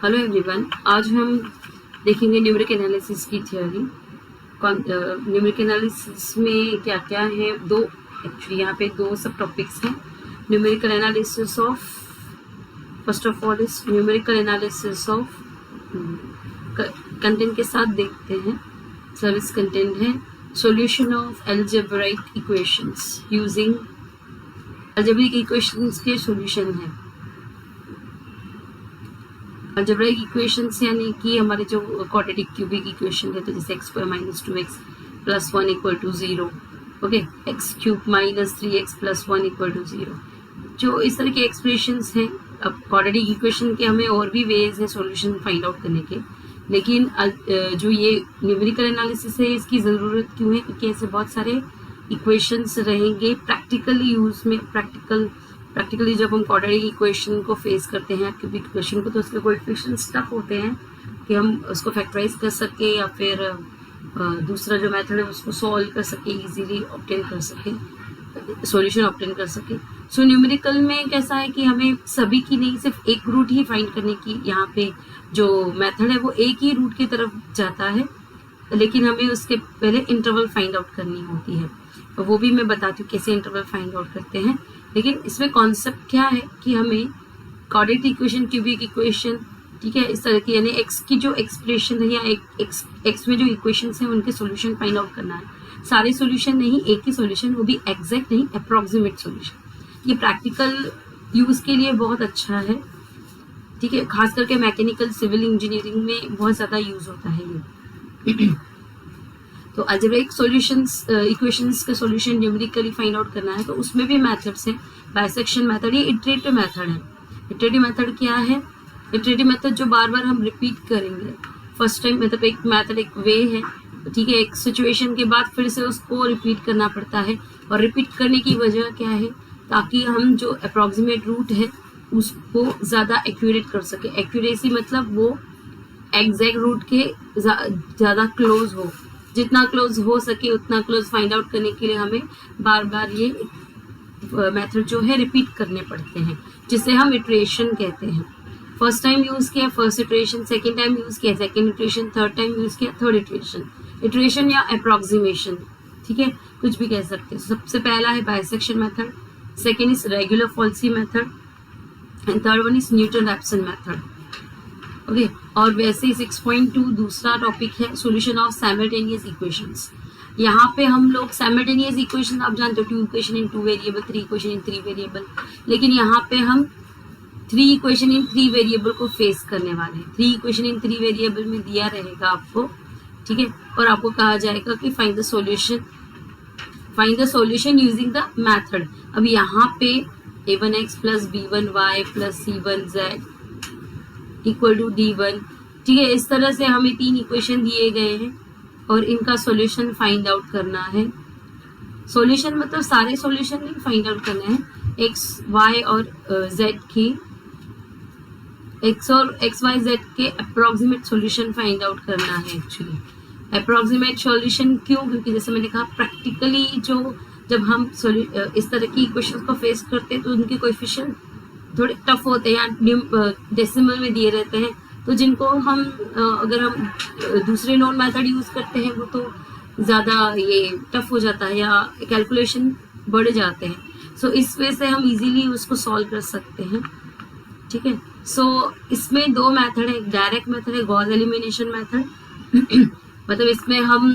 Hello everyone, आज हम देखेंगे न्यूमेरिक एनालिसिस की थ्योरी। न्यूमेरिक एनालिसिस में क्या क्या है, एक्चुअली यहाँ पे दो सब टॉपिक्स हैं। Numerical analysis of, first of all is numerical analysis of content के साथ देखते हैं। सर्विस कंटेंट है solution of algebraic equations using algebraic equations के सॉल्यूशन है। अलजेब्राइक इक्वेशंस यानी कि हमारे जो क्वाड्रेटिक क्यूबिक इक्वेशन है, तो जैसे x square minus 2x plus 1 equal to 0, okay, x cube minus 3x plus 1 equal to 0, जो इस तरह के एक्सप्रेशंस हैं। अब क्वाड्रेटिक इक्वेशन के हमें और भी वेज है सॉल्यूशन फाइंड आउट करने के, लेकिन जो ये न्यूमेरिकल एनालिसिस है इसकी ज़रूरत क्यों है? क्योंकि ऐसे बहुत सारे इक्वेशंस रहेंगे प्रैक्टिकली यूज़ में। प्रैक्टिकली जब हम क्वाड्रेटिक इक्वेशन को फेस करते हैं, क्यूबिक इक्वेशन को, तो उसके कोएफिशिएंट्स टफ होते हैं कि हम उसको फैक्टराइज कर सके या फिर दूसरा जो मेथड है उसको सॉल्व कर सके, इजीली ऑब्टेन कर सके, सॉल्यूशन ऑब्टेन कर सके। सो न्यूमेरिकल में कैसा है कि हमें सभी की नहीं, सिर्फ एक रूट ही फाइंड करने की, यहाँ पे जो मेथड है वो एक ही रूट की तरफ जाता है, लेकिन हमें उसके पहले इंटरवल फाइंड आउट करनी होती है। तो वो भी मैं बताती हूँ कैसे इंटरवल फाइंड आउट करते हैं। लेकिन इसमें कॉन्सेप्ट क्या है कि हमें क्वाड्रेटिक इक्वेशन, क्यूबिक इक्वेशन, ठीक है, इस तरह की, यानी एक्स की जो एक्सप्रेशन है या एक्स में जो इक्वेशंस हैं उनके सॉल्यूशन फाइंड आउट करना है। सारे सॉल्यूशन नहीं, एक ही सॉल्यूशन, वो भी एग्जैक्ट नहीं, अप्रॉक्सीमेट सॉल्यूशन। ये प्रैक्टिकल यूज़ के लिए बहुत अच्छा है, ठीक है, खास करके मैकेनिकल सिविल इंजीनियरिंग में बहुत ज़्यादा यूज़ होता है ये। तो अलजेब्रिक सॉल्यूशंस, इक्वेशंस का सॉल्यूशन न्यूमेरिकली फाइंड आउट करना है, तो उसमें भी मेथड्स हैं। बाइसेक्शन मेथड, ये इटरेटिव मेथड है। इटरेटिव मेथड क्या है? इटरेटिव मेथड जो बार बार हम रिपीट करेंगे। फर्स्ट टाइम मतलब एक मेथड, एक वे है, ठीक है, एक सिचुएशन के बाद फिर से उसको रिपीट करना पड़ता है। और रिपीट करने की वजह क्या है? ताकि हम जो अप्रॉक्सीमेट रूट है उसको ज़्यादा एक्यूरेट कर सके। एक्यूरेसी मतलब वो एग्जैक्ट रूट के ज़्यादा क्लोज हो, जितना क्लोज हो सके उतना क्लोज फाइंड आउट करने के लिए हमें बार बार ये मेथड जो है रिपीट करने पड़ते हैं, जिसे हम इटरेशन कहते हैं। फर्स्ट टाइम यूज़ किया first iteration, second time use किया second iteration, third time use किया थर्ड इटरेशन। इटरेशन या अप्रॉक्सीमेशन, ठीक है, कुछ भी कह सकते हैं। सबसे पहला है bisection method, second is regular falsies method, and third one is Newton-Raphson method, okay. और वैसे ही 6.2 दूसरा टॉपिक है सॉल्यूशन ऑफ साइमल्टेनियस इक्वेशंस। यहाँ पे हम लोग साइमल्टेनियस इक्वेशन, आप जानते हो, 2 equation in 2 variable, 3 equation in 3 variable, लेकिन यहाँ पे हम 3 इक्वेशन इन 3 वेरिएबल को फेस करने वाले हैं। 3 इक्वेशन इन 3 वेरिएबल में दिया रहेगा आपको, ठीक है, और आपको कहा जाएगा कि find the solution using the method. अब यहाँ पे a1x plus b1y plus c1z equal to d1, ठीक है, इस तरह से हमें 3 इक्वेशन दिए गए हैं और इनका सॉल्यूशन फाइंड आउट करना है। सॉल्यूशन मतलब सारे सॉल्यूशन नहीं फाइंड आउट करना है, x y और z की, x और x y z के अप्रॉक्सीमेट सॉल्यूशन फाइंड आउट करना है। एक्चुअली अप्रॉक्सीमेट सॉल्यूशन क्यों? क्योंकि जैसे मैंने कहा प्रैक्टिकली जब हम इस तरह की इक्वेशंस को फेस करते हैं तो उनके कोएफिशिएंट थोड़े टफ होते हैं या डेसिमल में दिए रहते हैं, तो जिनको हम अगर हम दूसरे नॉन मेथड यूज़ करते हैं वो तो ज़्यादा ये टफ हो जाता है या कैलकुलेशन बढ़ जाते हैं। सो इस वजह से हम इजीली उसको सॉल्व कर सकते हैं, ठीक है। सो इसमें 2 मेथड है, एक डायरेक्ट मेथड है, गॉस एलिमिनेशन मेथड। मतलब इसमें हम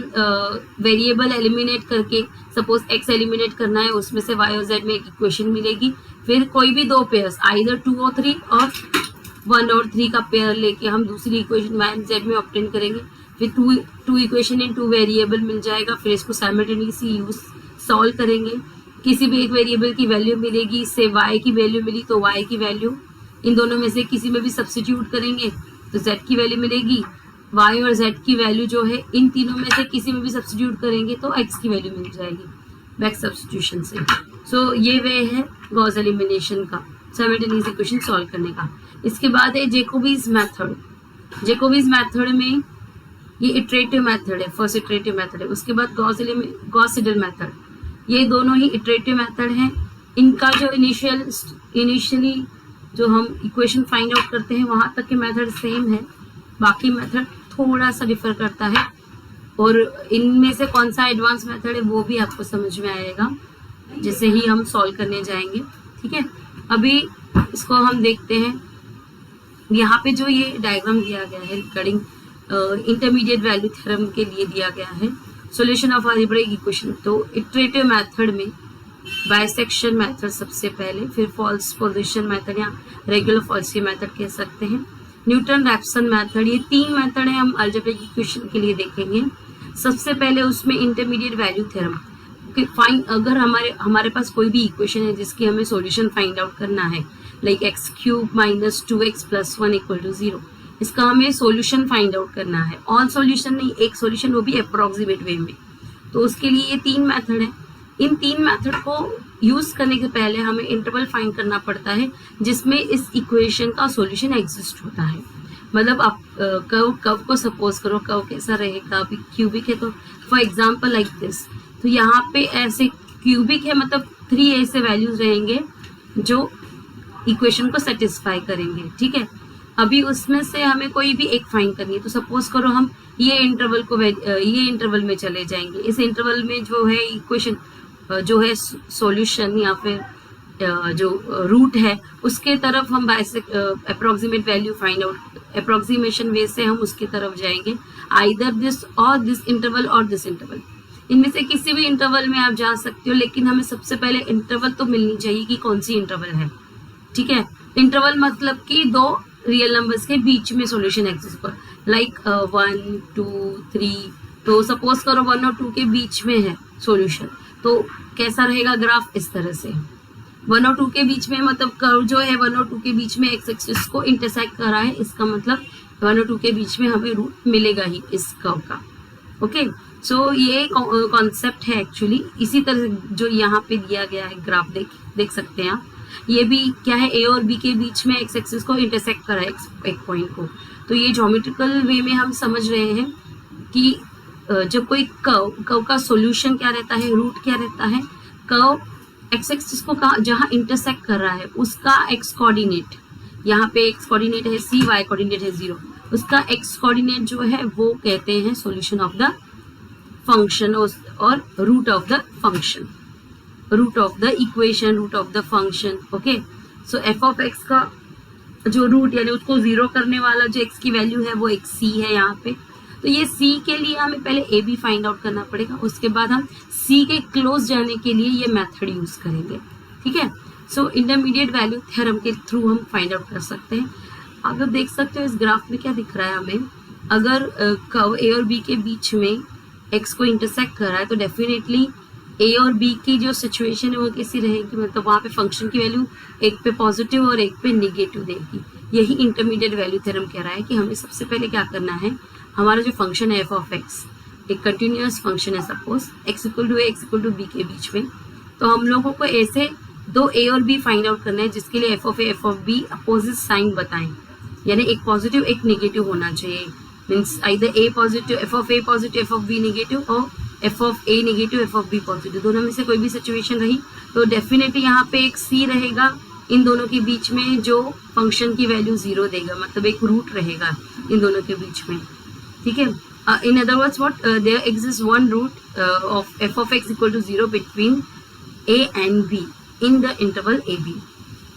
वेरिएबल एलिमिनेट करके, सपोज x एलिमिनेट करना है, उसमें से y और z में एक इक्वेशन मिलेगी, फिर कोई भी 2 पेयर्स, आइदर 2 और 3 और 1 और 3 का पेयर लेके हम दूसरी इक्वेशन y एंड z में ऑब्टेन करेंगे। फिर 2 इक्वेशन इन 2 वेरिएबल मिल जाएगा, फिर इसको साइमल्टेनियसली सॉल्व करेंगे। किसी भी एक वेरिएबल की वैल्यू मिलेगी, इससे y की वैल्यू मिली तो y की वैल्यू, इन दोनों में से किसी में भी सब्स्टिट्यूट करेंगे तो z की वैल्यू मिलेगी, y और z की वैल्यू जो है इन तीनों में से किसी में भी सब्स्टिट्यूट करेंगे तो x की वैल्यू मिल जाएगी बैक सब्स्टिट्यूशन से। सो ये वे है गॉस एलिमिनेशन का, साइमल्टेनियस इक्वेशन सॉल्व करने का। इसके बाद है जैकोबीज मेथड। जैकोबीज मेथड में ये इटरेटिव मेथड है, फर्स्ट इटरेटिव मेथड है। उसके बाद गॉस सीडल मेथड, ये दोनों ही इटरेटिव मेथड हैं। इनका जो इनिशियली जो हम इक्वेशन फाइंड आउट करते हैं वहां तक के मेथड सेम है, बाकी मेथड थोड़ा सा डिफर करता है, और इनमें से कौन सा एडवांस मेथड है वो भी आपको समझ में आएगा जैसे ही हम सॉल्व करने जाएंगे। ठीक है, अभी इसको हम देखते हैं। यहाँ पे जो ये डायग्राम दिया गया है रिगार्डिंग इंटरमीडिएट वैल्यू थ्योरम के लिए दिया गया है, सॉल्यूशन ऑफ अलजेब्रिक इक्वेशन। तो इटरेटिव मेथड में बाइसेक्शन मेथड सबसे पहले, फिर फॉल्स पोजीशन मेथड या रेगुलर फॉल्सी मेथड कह सकते हैं, न्यूटन रैप्सन मेथड। ये 3 मेथड है हम अलजेब्रिक इक्वेशन के लिए देखेंगे। सबसे पहले उसमें इंटरमीडिएट वैल्यू थ्योरम। फाइंड, अगर हमारे पास कोई भी इक्वेशन है जिसकी हमें सॉल्यूशन फाइंड आउट करना है, like X cube minus 2x plus 1 equal to 0, इसका हमें सॉल्यूशन फाइंड आउट करना है। ऑल सॉल्यूशन नहीं, एक सॉल्यूशन, वो भी अप्रोक्सीमेट वे में। तो उसके लिए ये 3 मेथड है। इन 3 मेथड को यूज करने के पहले हमें इंटरवल फाइंड करना पड़ता है जिसमें इस इक्वेशन का सॉल्यूशन एग्जिस्ट होता है। मतलब आप कर्व को सपोज करो, कर्व कैसा रहेगा, अभी क्यूबिक है तो फॉर एग्जांपल लाइक दिस, तो यहाँ पे ऐसे क्यूबिक है, मतलब 3 ऐसे वैल्यूज रहेंगे जो इक्वेशन को सेटिस्फाई करेंगे। ठीक है, अभी उसमें से हमें कोई भी एक फाइंड करनी है। तो सपोज करो हम ये इंटरवल में चले जाएंगे। इस इंटरवल में जो है इक्वेशन जो है सॉल्यूशन या फिर जो रूट है उसके तरफ हम approximate value find out, approximation way से हम उसकी तरफ जाएंगे, आइदर दिस और दिस इंटरवल और दिस इंटरवल। इनमें से किसी भी इंटरवल में आप जा सकते हो, लेकिन हमें सबसे पहले इंटरवल तो मिलनी चाहिए कि कौन सी इंटरवल है। ठीक है, इंटरवल मतलब कि 2 रियल नंबर्स के बीच में सॉल्यूशन एग्जिस्ट कर, लाइक 1 2 3। तो सपोज करो 1 और 2 के बीच में है सॉल्यूशन, तो कैसा रहेगा ग्राफ, इस तरह से 1 और 2 के बीच में, मतलब कर्व जो है 1 और 2 के बीच में एक्स एक्सिस को इंटरसेक्ट कर रहा है, इसका मतलब 1 और 2 के बीच में हमें रूट मिलेगा ही इस कर्व का। ओके, सो ये कॉन्सेप्ट है एक्चुअली। इसी तरह जो यहाँ पे दिया गया है ग्राफ देख सकते हैं आप, ये भी क्या है, ए और बी के बीच में एक्स एक्सिस को इंटरसेक्ट कर रहा है एक पॉइंट को। तो ये ज्योमेट्रिकल वे में हम समझ रहे हैं कि जब कोई कर्व का सॉल्यूशन क्या रहता है, रूट क्या रहता है, कर्व एक्स एक्सिस को जहाँ इंटरसेक्ट कर रहा है उसका एक्स कोऑर्डिनेट, यहाँ पे एक्स कोऑर्डिनेट है c, y कोऑर्डिनेट है 0, उसका एक्स कोऑर्डिनेट जो है वो कहते हैं सॉल्यूशन ऑफ द फंक्शन और root of the function, root of the equation, root of the function. Okay, so F of X का जो रूट यानी उसको 0 करने वाला जो एक्स की वैल्यू है वो एक c है यहाँ पे। तो ये c के लिए हमें पहले a b फाइंड आउट करना पड़ेगा, उसके बाद हम c के क्लोज जाने के लिए ये मेथड यूज करेंगे। ठीक है, सो इंटरमीडिएट वैल्यू थ्योरम के थ्रू हम फाइंड आउट कर सकते हैं। आप लोग देख सकते हो इस ग्राफ में क्या दिख रहा है हमें, अगर कर्व a और b के बीच में x को इंटरसेक्ट कर रहा है तो डेफिनेटली a और b की जो सिचुएशन है वो कैसी रहेगी, मतलब वहाँ पे फंक्शन की वैल्यू एक पे पॉजिटिव और एक पे निगेटिव देगी। यही इंटरमीडिएट वैल्यू थ्योरम कह रहा है कि हमें सबसे पहले क्या करना है, हमारा जो फंक्शन है एफ ऑफ एक्स, एक कंटिन्यूअस फंक्शन है, suppose X equal to A X equal to B के बीच में, तो हम लोगों को ऐसे 2 a और b फाइंड आउट करना है जिसके लिए f of A F of b opposite sign बताएं, यानी एक पॉजिटिव एक निगेटिव होना चाहिए। Means either a positive, f of a positive, f of b negative, और f of a negative, f of b positive, दोनों में से कोई भी सिचुएशन रही तो डेफिनेटली यहाँ पे एक सी रहेगा इन दोनों के बीच में जो फंक्शन की वैल्यू 0 देगा, मतलब एक रूट रहेगा इन दोनों के बीच में। ठीक है, in other words what, there exist one root of F of X equal to 0 between A and B in the interval A B.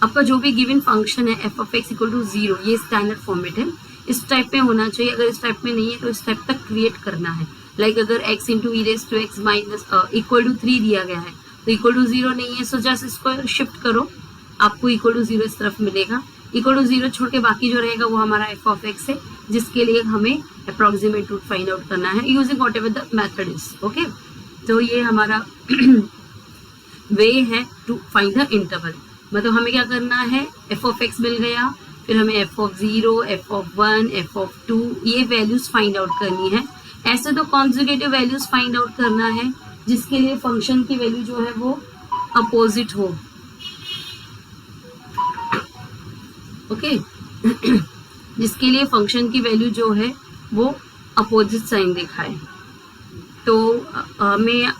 आपका जो भी गिवन फंक्शन है F of X equal to 0, ये स्टैंडर्ड फॉर्मेट है, इस type में होना चाहिए। अगर इस टाइप में नहीं है तो इस टाइप तक क्रिएट करना है। लाइक अगर x into E raise to X minus equal to 3 दिया गया है तो इक्वल टू 0 नहीं है, सो जस्ट इसको शिफ्ट करो, आपको इक्वल टू 0 इस तरफ मिलेगा। इक्वल टू 0 छोड़ के बाकी जो रहेगा वो हमारा एफ ऑफ एक्स है, जिसके लिए हमें अप्रोक्सीमेट रूट फाइंड आउट करना है using what ever the method is. Okay, तो ये हमारा वे है टू फाइंड द इंटरवल। मतलब हमें क्या करना है, एफ ऑफ एक्स मिल गया, फिर हमें F of 0, F of 1, F of 2 ये वैल्यूज फाइंड आउट करनी है। ऐसे तो कॉन्जुगेटिव वैल्यूज फाइंड आउट करना है जिसके लिए फंक्शन की वैल्यू जो है वो अपोजिट हो। ओके जिसके लिए फंक्शन की वैल्यू जो है वो अपोजिट साइन दिखाए तो हमें,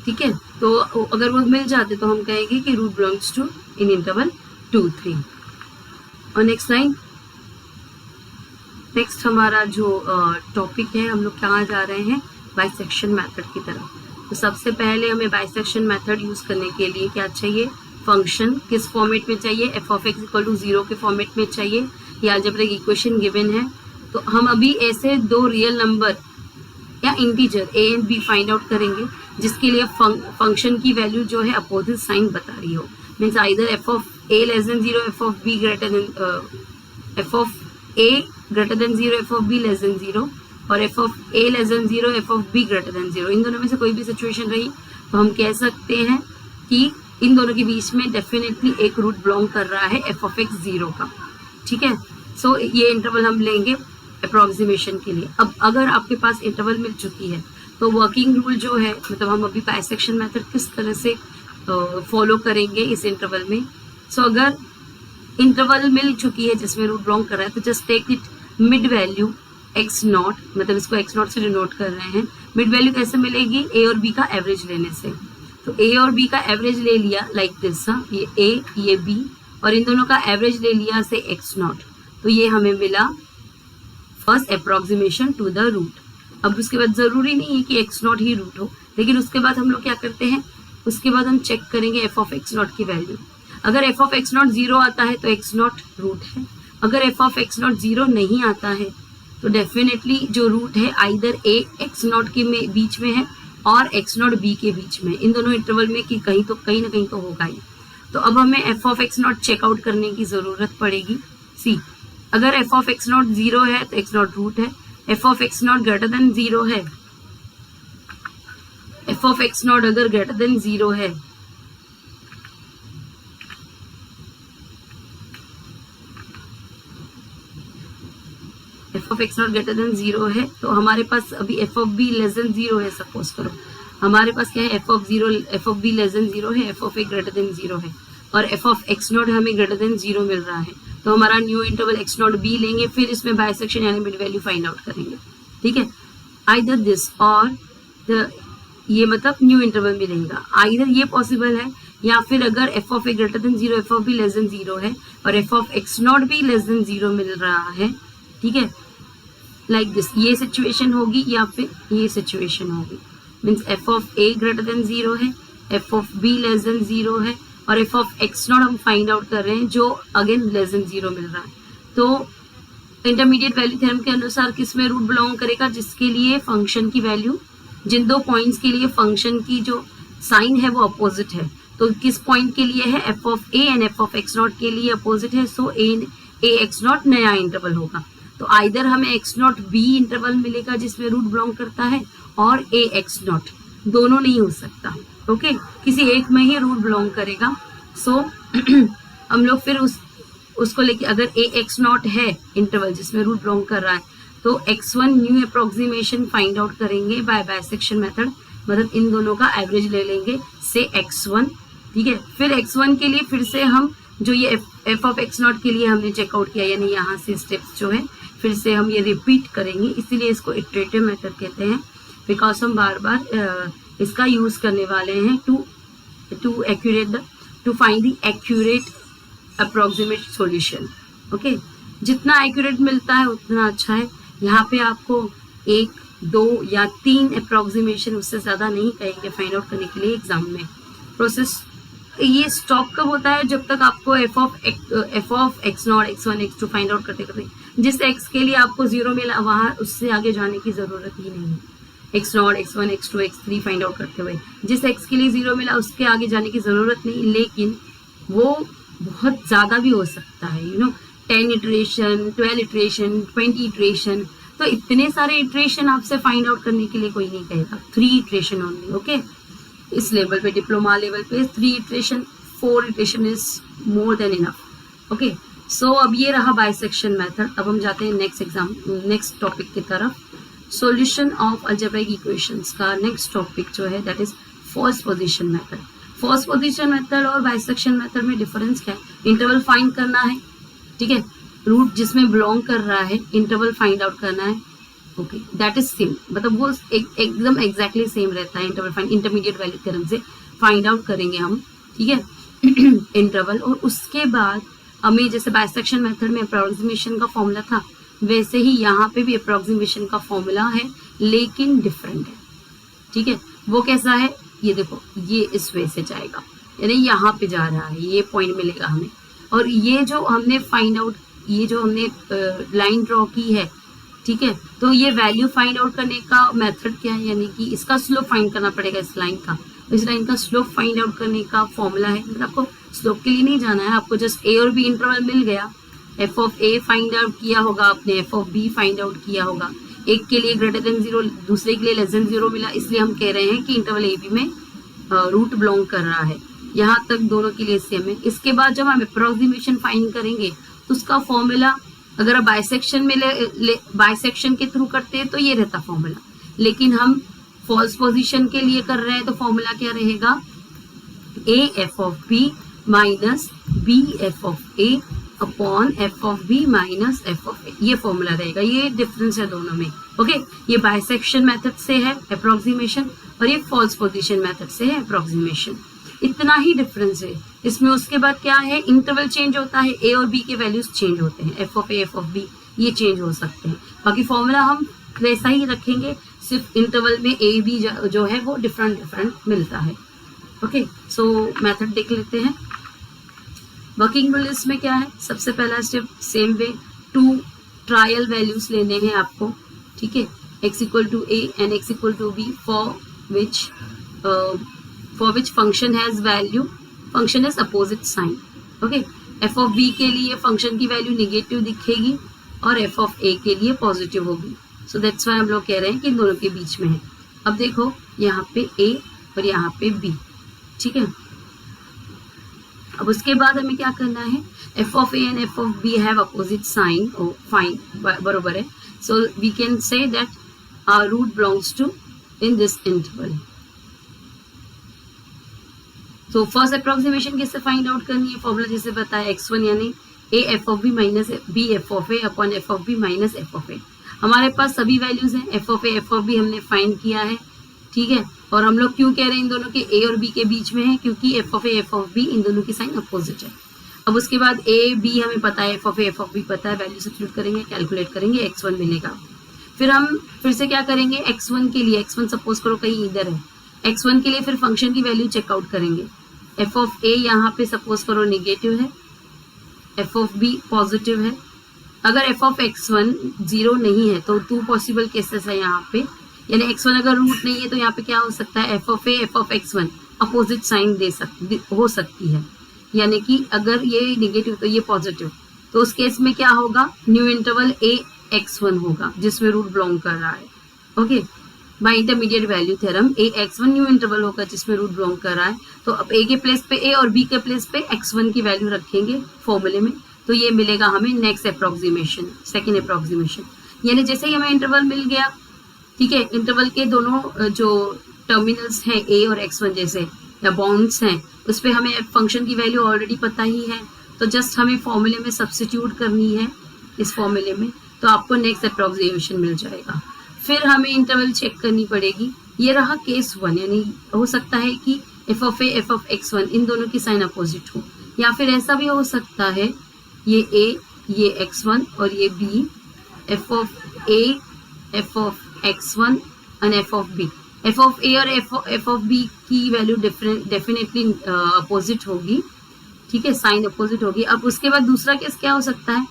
ठीक है, तो अगर वो मिल जाते तो हम कहेंगे कि root belongs to in interval 2 3। और नेक्स्ट लाइन, नेक्स्ट हमारा जो टॉपिक है, हम लोग कहाँ जा रहे हैं, बाइसेक्शन मेथड की तरफ। तो सबसे पहले हमें बाइसेक्शन मेथड यूज करने के लिए क्या चाहिए, फंक्शन किस फॉर्मेट में चाहिए, F of X equal to 0 के फॉर्मेट में चाहिए, या अलजेब्रिक इक्वेशन गिवन है। तो हम अभी ऐसे दो रियल नंबर या integer a and b find out करेंगे जिसके लिए फंक्शन की वैल्यू जो है अपोजिट साइन बता रही हो, means either F of a less than 0, F of b greater than F of a greater than 0, F of b less than 0, और f of a less than 0, F of b greater than 0। इन दोनों में से कोई भी situation रही तो हम कह सकते हैं कि इन दोनों के बीच में डेफिनेटली एक रूट बिलोंग कर रहा है एफ ऑफ एक्स 0 का, ठीक है। सो ये इंटरवल हम लेंगे अप्रोक्सीमेशन के लिए। अब अगर आपके पास इंटरवल मिल चुकी है तो वर्किंग रूल जो है, मतलब हम अभी बाइसेक्शन मेथड किस तरह से फॉलो करेंगे इस इंटरवल में। सो अगर इंटरवल मिल चुकी है जिसमें रूट बिलोंग कर रहा है तो just take it mid value X naught, मतलब इसको एक्स नॉट से डिनोट कर रहे हैं। मिड वैल्यू कैसे मिलेगी, ए और बी का एवरेज लेने से। तो ए और बी का एवरेज ले लिया लाइक दिस, ये ए ये बी, और इन दोनों का एवरेज ले लिया से एक्स नॉट। तो ये हमें मिला first approximation to the root. अब उसके बाद जरूरी नहीं है कि एक्स नॉट ही रूट हो, लेकिन उसके बाद हम लोग क्या करते हैं, उसके बाद हम चेक करेंगे एफ ऑफ एक्स नॉट की वैल्यू। अगर एफ ऑफ एक्स नॉट 0 आता है तो एक्स नॉट रूट है, अगर एफ ऑफ एक्स नॉट 0 नहीं आता है तो डेफिनेटली जो रूट है आइदर ए एक्स नॉट के बीच में है और एक्स नॉट बी के बीच में, इन दोनों इंटरवल में कि कहीं ना कहीं तो होगा ही। तो अब हमें F of X naught check out करने की जरूरत पड़ेगी। सी, अगर एफ ऑफ एक्स नॉट 0 है तो एक्स नॉट रूट है, F of X not greater than 0 है, एफ ऑफ एक्स नॉट अगर ग्रेटर देन 0 है F of X not greater than 0 है तो हमारे पास अभी F of be less than 0 है। सपोज करो हमारे पास क्या है, F of be less than 0 है, F of A greater than 0 है, और एफ ऑफ एक्स नॉट हमें ग्रेटर देन 0 मिल रहा है। तो हमारा new interval x not be लेंगे, फिर इसमें बाइसेक्शन यानी मिड वैल्यू फाइंड आउट करेंगे, ठीक है। आइदर दिस और ये मतलब न्यू इंटरवल मिलेगा, आइदर ये पॉसिबल है, या फिर अगर F of A greater than 0, F of be less than 0 है और एफ ऑफ एक्स नॉट भी लेस देन 0 मिल रहा है, ठीक है, लाइक दिस, ये सिचुएशन होगी या फिर ये सिचुएशन होगी। Means F of A greater than 0 है, F of be less than 0 है, और एफ ऑफ एक्स नॉट हम फाइंड आउट कर रहे हैं जो अगेन लेस देन 0 मिल रहा है। तो इंटरमीडिएट वैल्यू थ्योरम के अनुसार किस में रूट बिलोंग करेगा, जिसके लिए फंक्शन की वैल्यू, जिन दो पॉइंट्स के लिए फंक्शन की जो साइन है वो अपोजिट है। तो किस पॉइंट के लिए है, F of A and F of X not के लिए अपोजिट है, सो ए एक्स नॉट नया इंटरवल होगा। तो आइदर हमें एक्स नॉट बी इंटरवल मिलेगा जिसमें रूट बिलोंग करता है, और ए एक्स नॉट, दोनों नहीं हो सकता, ओके, किसी एक में ही रूट बिलोंग करेगा। सो हम लोग फिर उसको लेके अगर ए एक्स नॉट है इंटरवल जिसमें रूट बिलोंग कर रहा है तो x1 new approximation find out करेंगे बाय बाइसेक्शन मेथड, मतलब इन दोनों का एवरेज ले लेंगे से x1, ठीक है। फिर x1 के लिए फिर से हम जो ये एफ ऑफ एक्स नॉट के लिए हमने चेकआउट किया, यानी यहाँ से स्टेप्स जो है फिर से हम ये रिपीट करेंगे, इसीलिए इसको इटरेटिव मेथड कहते हैं, बिकॉज हम बार बार इसका यूज करने वाले हैं to find the accurate approximate solution, okay. जितना एक्यूरेट मिलता है उतना अच्छा है। यहाँ पे आपको 1, 2 या 3 अप्रोक्सीमेशन, उससे ज़्यादा नहीं कहेंगे फाइंड आउट करने के लिए एग्जाम में। प्रोसेस ये स्टॉप कब होता है, जब तक आपको F of X not, x1, x2 find out करते करते जिस x के लिए आपको 0 मिला वहाँ उससे आगे जाने की ज़रूरत ही नहीं है। X not, x1, x2, x3 find out करते हुए जिस x के लिए 0 मिला उसके आगे जाने की ज़रूरत नहीं, लेकिन वो बहुत ज़्यादा भी हो सकता है, 10 इटरेशन, 12 इटरेशन, 20 इटरेशन। तो इतने सारे इटरेशन आपसे फाइंड आउट करने के लिए कोई नहीं कहेगा, 3 इटरेशन ओनली, ओके। इस लेवल पे, डिप्लोमा लेवल पे 3 iteration, 4 iteration is more than enough, okay. So अब ये रहा बाइसेक्शन मेथड। अब हम जाते हैं नेक्स्ट टॉपिक की तरफ, सॉल्यूशन ऑफ अलजेब्रिक इक्वेशंस का नेक्स्ट टॉपिक जो है that is first position method. First position method और बाइसेक्शन मेथड में डिफरेंस क्या है, इंटरवल फाइंड करना है, ठीक है, रूट जिसमें बिलोंग कर रहा है इंटरवल फाइंड आउट करना है, ओके, दैट इज सेम, मतलब वो एकदम एग्जैक्टली सेम रहता है। Interval find intermediate value theorem से फाइंड आउट करेंगे हम, ठीक है। इंटरवल, और उसके बाद हमें जैसे बाइसेक्शन मेथड में अप्रोक्सीमेशन का फॉर्मूला था, वैसे ही यहाँ पे भी अप्रोक्सीमेशन का फॉर्मूला है, लेकिन डिफरेंट है। ठीक है, वो कैसा है, ये देखो, ये इस वे से जाएगा, यानी यहाँ पे जा रहा है, ये पॉइंट मिलेगा हमें। और ये जो हमने फाइंड आउट, ये जो हमने लाइन ड्रॉ की है, ठीक है, तो ये वैल्यू फाइंड आउट करने का मेथड क्या है, यानी कि इसका स्लोप फाइंड करना पड़ेगा इस लाइन का। इस लाइन का स्लोप फाइंड आउट करने का फॉर्मूला है, मतलब आपको स्लोप के लिए नहीं जाना है, आपको जस्ट ए और बी इंटरवल मिल गया, F of A find out किया होगा आपने, F of B find out किया होगा, एक के लिए ग्रेटर देन 0, दूसरे के लिए लेस देन 0 मिला, इसलिए हम कह रहे हैं कि इंटरवल ए बी में रूट बिलोंग कर रहा है। यहाँ तक दोनों के लिए सेम है। इसके बाद जब हम अप्रोक्सीमेशन फाइंड करेंगे तो उसका फॉर्मूला, अगर आप बाइसेक्शन में बाइसेक्शन के थ्रू करते हैं तो ये रहता फॉर्मूला, लेकिन हम फॉल्स पोजीशन के लिए कर रहे हैं तो फॉर्मूला क्या रहेगा, a F of b minus b f of a upon f of b minus f of a, ये फॉर्मूला रहेगा। ये डिफरेंस है दोनों में। ओके, ये बाइसेक्शन मेथड से है अप्रोक्सीमेशन, और ये फॉल्स पोजीशन मेथड से है अप्रोक्सीमेशन। इतना ही डिफरेंस है इसमें। उसके बाद क्या है, इंटरवल चेंज होता है, ए और बी के वैल्यूज चेंज होते हैं, F of A F of B ये चेंज हो सकते हैं, बाकी फॉर्मूला हम वैसा ही रखेंगे, सिर्फ इंटरवल में ए बी जो है वो डिफरेंट मिलता है। ओके, सो मेथड देख लेते हैं। वर्किंग रूल इसमें क्या है, सबसे पहला step same way, 2 trial values लेने हैं आपको, ठीक है, x equal to A and x equal to B for which function has value, function has opposite sign. Okay, f of b के लिए फंक्शन की वैल्यू निगेटिव दिखेगी और f of a के लिए पॉजिटिव होगी, सो दैट्स वाई हम लोग कह रहे हैं कि दोनों के बीच में है। अब देखो यहाँ पे a और यहाँ पे b, ठीक है। अब उसके बाद हमें क्या करना है, f of a and f of b have opposite sign, oh fine, बरोबर है, so we can say that our root belongs to in this interval. तो फर्स्ट अप्रोक्सीमेशन कैसे फाइंड आउट करनी है, फॉर्मूला जैसे बताया x1 यानी a f of b minus b f of a upon f of b minus f of a. हमारे पास सभी वैल्यूज हैं, F of A F of b हमने फाइंड किया है, ठीक है। और हम लोग क्यों कह रहे हैं इन दोनों के a और b के बीच में है, क्योंकि F of A F of be in दोनों की साइन अपोजिट है। अब उसके बाद a b हमें पता है, F of A F of B पता है, वैल्यू सब्स्टिट्यूट करेंगे, कैलकुलेट करेंगे, x1 मिलेगा। फिर हम फिर से क्या करेंगे, x1 के लिए, x1 सपोज करो कहीं इधर है, x1 के लिए फिर फंक्शन की वैल्यू चेकआउट करेंगे। एफ ऑफ ए यहाँ पे सपोज करो नेगेटिव है, एफ ऑफ बी पॉजिटिव है। अगर एफ ऑफ x1 0 नहीं है तो 2 पॉसिबल केसेस है यहाँ पे, यानी x1 अगर रूट नहीं है तो यहाँ पे क्या हो सकता है, F of A F of x1 opposite sign हो सकती है, यानी कि अगर ये नेगेटिव तो ये पॉजिटिव, तो उस केस में क्या होगा, न्यू इंटरवल ए x1 होगा जिसमें रूट बिलोंग कर रहा है। Okay, by intermediate value theorem a x1 new interval होगा जिसमें रूट बिलोंग कर रहा है, तो अब a के प्लेस पे a और b के प्लेस पे x1 की वैल्यू रखेंगे फॉर्मूले में, तो ये मिलेगा हमें नेक्स्ट अप्रोक्सीमेशन, सेकेंड अप्रोक्सीमेशन। यानी जैसे ही हमें इंटरवल मिल गया, ठीक है, इंटरवल के दोनों जो टर्मिनल्स हैं a और x1 जैसे या बाउंड्स हैं, उस पर हमें फंक्शन की वैल्यू ऑलरेडी पता ही है, तो जस्ट हमें फॉर्मूले में सब्स्टिट्यूट करनी है इस फॉर्मूले में, तो आपको नेक्स्ट अप्रोक्सीमेशन मिल जाएगा। फिर हमें इंटरवल चेक करनी पड़ेगी, ये रहा केस 1, यानी हो सकता है कि F of A F of x1 इन दोनों की साइन अपोजिट हो, या फिर ऐसा भी हो सकता है ये a ये x1 और ये b, F of a f of x1 and F of b, F of a और एफ ऑफ b की वैल्यू डेफिनेटली अपोजिट होगी, ठीक है, साइन अपोजिट होगी। अब उसके बाद दूसरा केस क्या हो सकता है,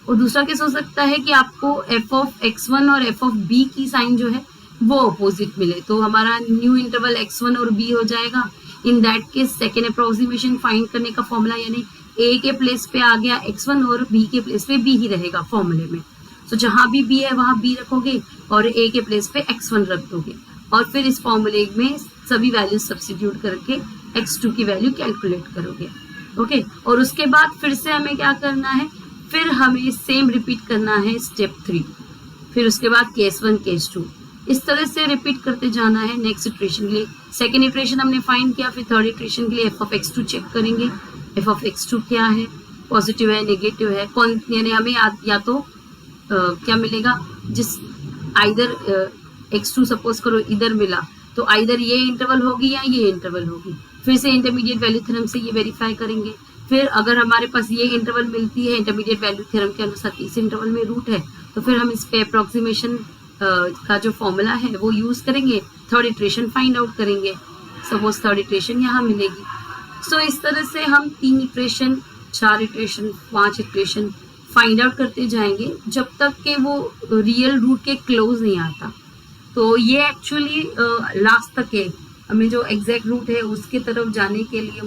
और दूसरा केस हो सकता है कि आपको एफ ऑफ x1 और एफ ऑफ b की साइन जो है वो अपोजिट मिले, तो हमारा न्यू इंटरवल x1 और b हो जाएगा। In that case second approximation find करने का फॉर्मूला, यानी a के प्लेस पे आ गया x1 और b के प्लेस पे b ही रहेगा फॉर्मूले में, तो जहां भी b है वहां b रखोगे और a के प्लेस पे x1 रख दोगे, और फिर इस फॉर्मूले में सभी वैल्यू सब्स्टिट्यूट करके x2 की वैल्यू कैलकुलेट करोगे। ओके, और उसके बाद फिर से हमें क्या करना है, फिर हमें सेम रिपीट करना है स्टेप 3, फिर उसके बाद केस 1 केस 2, इस तरह से रिपीट करते जाना है नेक्स्ट इटरेशन के लिए। सेकेंड इटरेशन हमने फाइंड किया, फिर थर्ड इटरेशन के लिए एफ ऑफ x2 चेक करेंगे, एफ ऑफ x2 क्या है, पॉजिटिव है नेगेटिव है, कौन, यानी हमें या तो क्या मिलेगा, जिस आइदर x2 सपोज करो इधर मिला तो आइदर ये इंटरवल होगी या ये इंटरवल होगी, फिर से इंटरमीडिएट वैल्यू थ्योरम से ये वेरीफाई करेंगे। फिर अगर हमारे पास ये इंटरवल मिलती है इंटरमीडिएट वैल्यू थ्योरम के अनुसार इस इंटरवल में रूट है, तो फिर हम इस पे अप्रोक्सीमेशन का जो फॉर्मूला है वो यूज करेंगे, थर्ड इटरेशन फाइंड आउट करेंगे। सपोज थर्ड इटरेशन यहाँ मिलेगी। सो इस तरह से हम 3 iteration, 4 iteration, 5 iteration find out करते जाएंगे जब तक कि वो रियल रूट के क्लोज नहीं आता। तो ये एक्चुअली लास्ट तक है, हमें जो एग्जैक्ट रूट है उसके तरफ जाने के लिए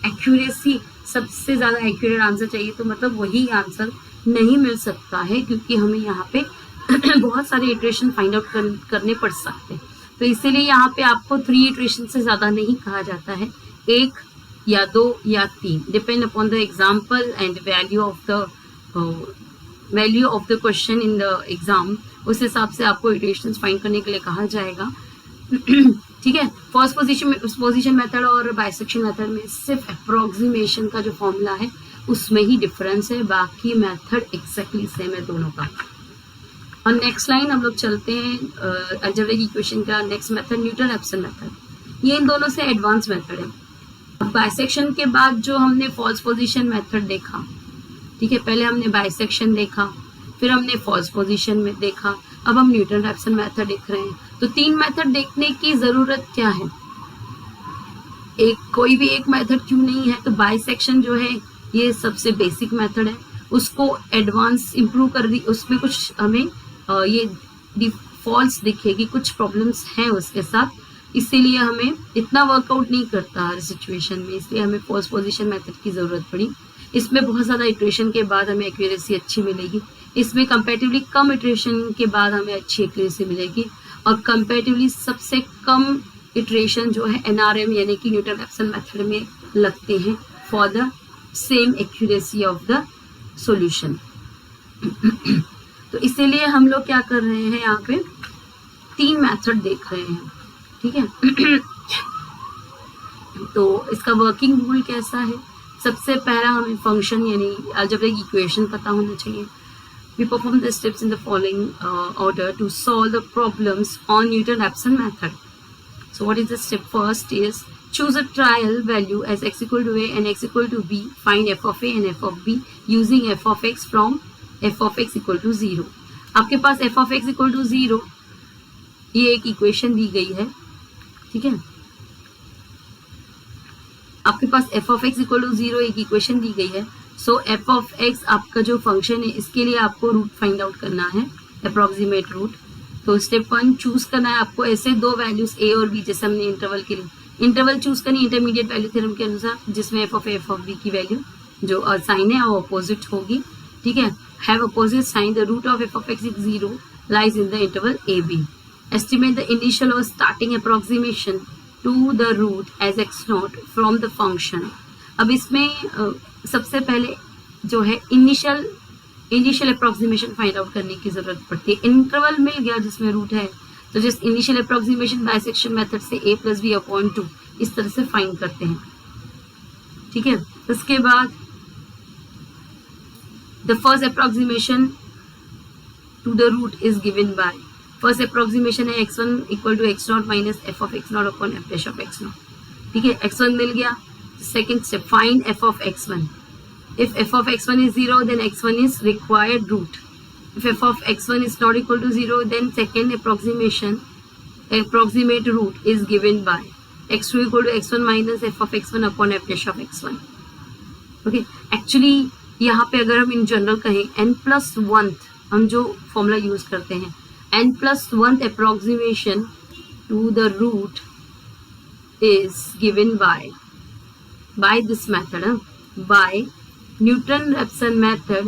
एक्यूरेसी, सबसे ज़्यादा एक्यूरेट आंसर चाहिए, तो मतलब वही आंसर नहीं मिल सकता है क्योंकि हमें यहाँ पे बहुत सारे इटरेशन फाइंड आउट करने पड़ सकते हैं। तो इसीलिए यहाँ पे आपको 3 इटरेशन से ज़्यादा नहीं कहा जाता है, 1 या 2 या 3, depend upon the example and value of the question in the exam. उस हिसाब से आपको इटरेशन फाइंड करने के लिए कहा जाएगा। ठीक है, फर्स्ट पोजीशन मेथड और बाइसेक्शन मेथड में सिर्फ अप्रोक्सीमेशन का जो फॉर्मूला है उसमें ही डिफरेंस है, बाकी मेथड एक्जैक्टली सेम है दोनों का। और नेक्स्ट लाइन हम लोग चलते हैं अलजेब्रिक इक्वेशन का नेक्स्ट मेथड न्यूटन-रैप्सन मेथड। ये इन दोनों से एडवांस मेथड है। अब बाइसेक्शन के बाद जो हमने फॉल्स पोजीशन मेथड देखा, ठीक है, पहले हमने बाइसेक्शन देखा, फिर हमने फॉल्स पोजीशन में देखा, अब हम न्यूटन-रैप्सन मेथड देख रहे हैं। तो 3 मेथड देखने की जरूरत क्या है, कोई भी एक मेथड क्यों नहीं है? तो बाइसेक्शन जो है ये सबसे बेसिक मेथड है, उसको एडवांस इम्प्रूव कर दी, उसमें कुछ हमें ये फॉल्स दिखेगी, कुछ प्रॉब्लम्स हैं उसके साथ, इसीलिए हमें इतना वर्कआउट नहीं करता हर सिचुएशन में, इसलिए हमें फॉल्स पोजीशन मेथड की ज़रूरत पड़ी। इसमें बहुत ज़्यादा इटरेशन के बाद हमें एक्यूरेसी अच्छी मिलेगी, इसमें कंपैरेटिवली कम इटरेशन के बाद हमें अच्छी एक्यूरेसी मिलेगी, और कंपैरेटिवली सबसे कम इटरेशन जो है NRM यानी कि न्यूटन-रैप्सन मेथड में लगते हैं for the same accuracy of the solution. तो इसीलिए हम लोग क्या कर रहे हैं, यहाँ पे 3 मेथड देख रहे हैं, ठीक है। तो इसका वर्किंग रूल कैसा है? सबसे पहला हमें फंक्शन यानी अलजेब्रिक इक्वेशन पता होना चाहिए। We perform the steps in the following order to solve the problems on Newton-Raphson method. So what is the step? First is choose a trial value as x equal to a and x equal to b. Find f of a and f of b using f of x from f of x equal to 0. आपके पास f of x equal to 0 ये एक equation दी गई है, ठीक है। आपके पास f of x equal to 0 एक equation दी गई है। सो f of x आपका जो फंक्शन है इसके लिए आपको रूट फाइंड आउट करना है, अप्रोक्सीमेट रूट। तो स्टेप 1 चूज करना है आपको ऐसे 2 वैल्यूज a और b, जैसे हमने इंटरवल के लिए इंटरवल चूज करनी इंटरमीडिएट वैल्यू थ्योरम के अनुसार, जिसमें f of a f of b की वैल्यू जो साइन है वो अपोजिट होगी, ठीक है। Have opposite sign, the root of f of x is 0 lies in the interval ab. Estimate the initial or starting approximation to the root as x0 from the function. अब इसमें सबसे पहले जो है इनिशियल अप्रोक्सीमेशन फाइंड आउट करने की जरूरत पड़ती है। इंटरवल मिल गया जिसमें रूट है, तो जिस इनिशियल अप्रोक्सीमेशन बाइसेक्शन मेथड से a + b/2 इस तरह से फाइंड करते हैं, ठीक है। उसके बाद the first approximation to the root is given by, first approximation है x1 = x0 minus f of x0 upon f dash of x0, ठीक है। x1 मिल गया। Second step find f of x1. If f of x1 is 0 then x1 is required root. If f of x1 is not equal to 0 then second approximate root is given by x2 = x1 minus f of x1 upon f dash of x1. Okay, actually यहाँ पे अगर हम in general कहें n+1 हम जो formula use करते हैं n+1 approximation to the root is given by this method, by Newton-Raphson method.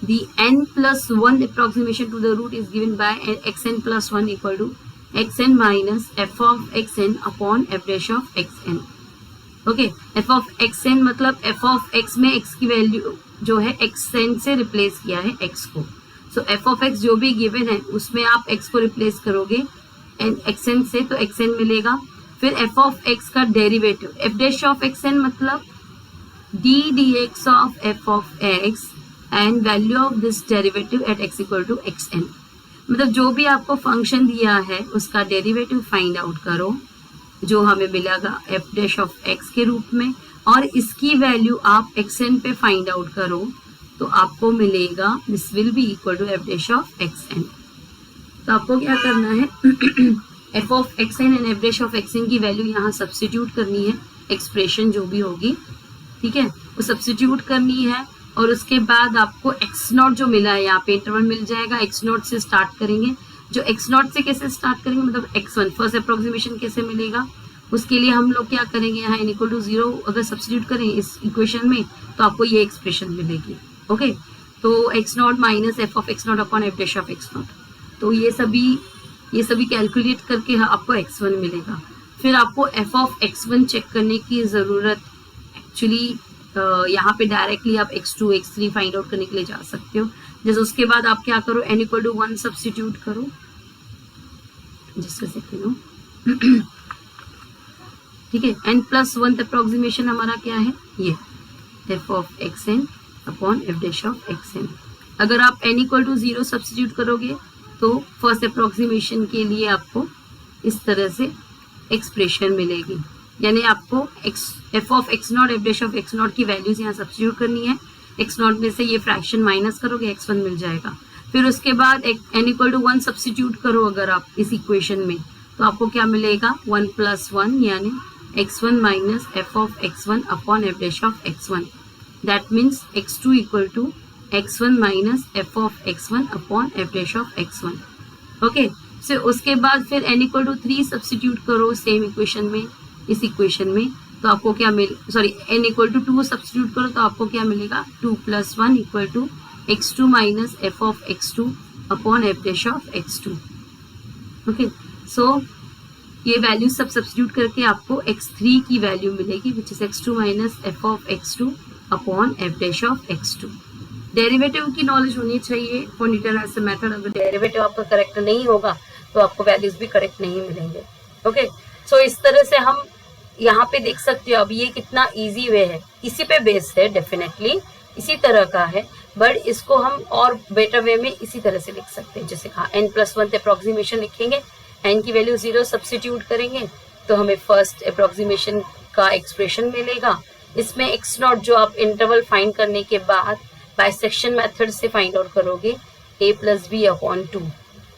The n+1 approximation to the root is given by xn+1 equal to xn minus f of xn upon f dash of xn. Okay, f of xn मतलब f of x में x की value जो है xn से replace किया है x को। सो f of x जो भी गिवन है उसमें आप x को रिप्लेस करोगे xn से, तो xn मिलेगा। फिर f of x का derivative f dash of xn मतलब d dx of f of x and value of this derivative eight x = xn। मतलब जो भी आपको फंक्शन दिया है उसका डेरिवेटिव फाइंड आउट करो जो हमें मिलेगा एफ डैश ऑफ एक्स के रूप में, और इसकी वैल्यू आप एक्स एन पे फाइंड आउट करो तो आपको मिलेगा this will be equal to f dash of x n. तो आपको क्या करना है F of x n and f dash of x n की वैल्यू यहाँ सब्स्टिट्यूट करनी है, एक्सप्रेशन जो भी होगी, ठीक है, वो सब्स्टिट्यूट करनी है। और उसके बाद आपको एक्स नॉट जो मिला है यहाँ पे इंटरवल मिल जाएगा, एक्स नॉट से स्टार्ट करेंगे। जो एक्स नॉट से कैसे स्टार्ट करेंगे, मतलब एक्स वन फर्स्ट अप्रोक्सीमेशन कैसे मिलेगा, उसके लिए हम लोग क्या करेंगे, यहाँ n इक्वल टू 0 अगर सब्स्टिट्यूट करें इस इक्वेशन में तो आपको ये एक्सप्रेशन मिलेगी। ओके, तो x not minus f of X not upon f dash of X not, तो ये सभी कैलकुलेट करके आपको x1 मिलेगा। फिर आपको f ऑफ x1 चेक करने की ज़रूरत, एक्चुअली यहाँ पे डायरेक्टली आप x2 x3 फाइंड आउट करने के लिए जा सकते हो। जैसे उसके बाद आप क्या करो, n इक्वल टू 1 सब्स्टिट्यूट करो, जिसका सेकेंड हो ठीक है, n प्लस 1 अप्रोक्सीमेशन हमारा क्या है, ये f of x n upon f dash of x n. अगर आप n इक्वल टू 0 सब्स्टिट्यूट करोगे तो फर्स्ट अप्रोक्सीमेशन के लिए आपको इस तरह से एक्सप्रेशन मिलेगी, यानी आपको F of X not F dash of X not की वैल्यूज यहाँ सब्स्टिट्यूट करनी है, एक्स नॉट में से ये फ्रैक्शन माइनस करोगे x1 मिल जाएगा। फिर उसके बाद n इक्वल टू 1 सब्स्टिट्यूट करो अगर आप इस इक्वेशन में, तो आपको क्या मिलेगा 1 प्लस 1 यानी x1 minus f of x1 upon f dash of x1, that means x2 equal to x1 minus f of x1 upon f dash of x1। Okay, so उसके बाद फिर n इक्वल टू 3 सब्स्टिट्यूट करो same equation में, इस equation में, तो आपको क्या n इक्वल टू 2 सब्स्टिट्यूट करो तो आपको क्या मिलेगा 2 plus 1 equal to x2 minus f of x2 upon f dash of x2। Okay, so ये वैल्यू सब सब्स्टिट्यूट करके आपको x3 की वैल्यू मिलेगी which is x2 minus f of x2 upon f dash of x2। Derivative की knowledge होनी चाहिए for Newton Raphson method. अगर डेरिवेटिव आपका करेक्ट नहीं होगा तो आपको वैल्यूज भी करेक्ट नहीं मिलेंगे। ओके, सो इस तरह से हम यहाँ पे देख सकते हो। अब ये कितना इजी वे है, इसी पे बेस है, डेफिनेटली इसी तरह का है, बट इसको हम और बेटर वे में इसी तरह से लिख सकते हैं। जैसे कहा n प्लस 1 अप्रोक्सीमेशन लिखेंगे, n की वैल्यू 0 सब्स्टिट्यूट करेंगे तो हमें फर्स्ट अप्रोक्सीमेशन का एक्सप्रेशन मिलेगा। इसमें x नॉट जो आप इंटरवल फाइंड करने के बाद बाइसेक्शन मेथड से फाइंड आउट करोगे a प्लस बी अपॉन 2।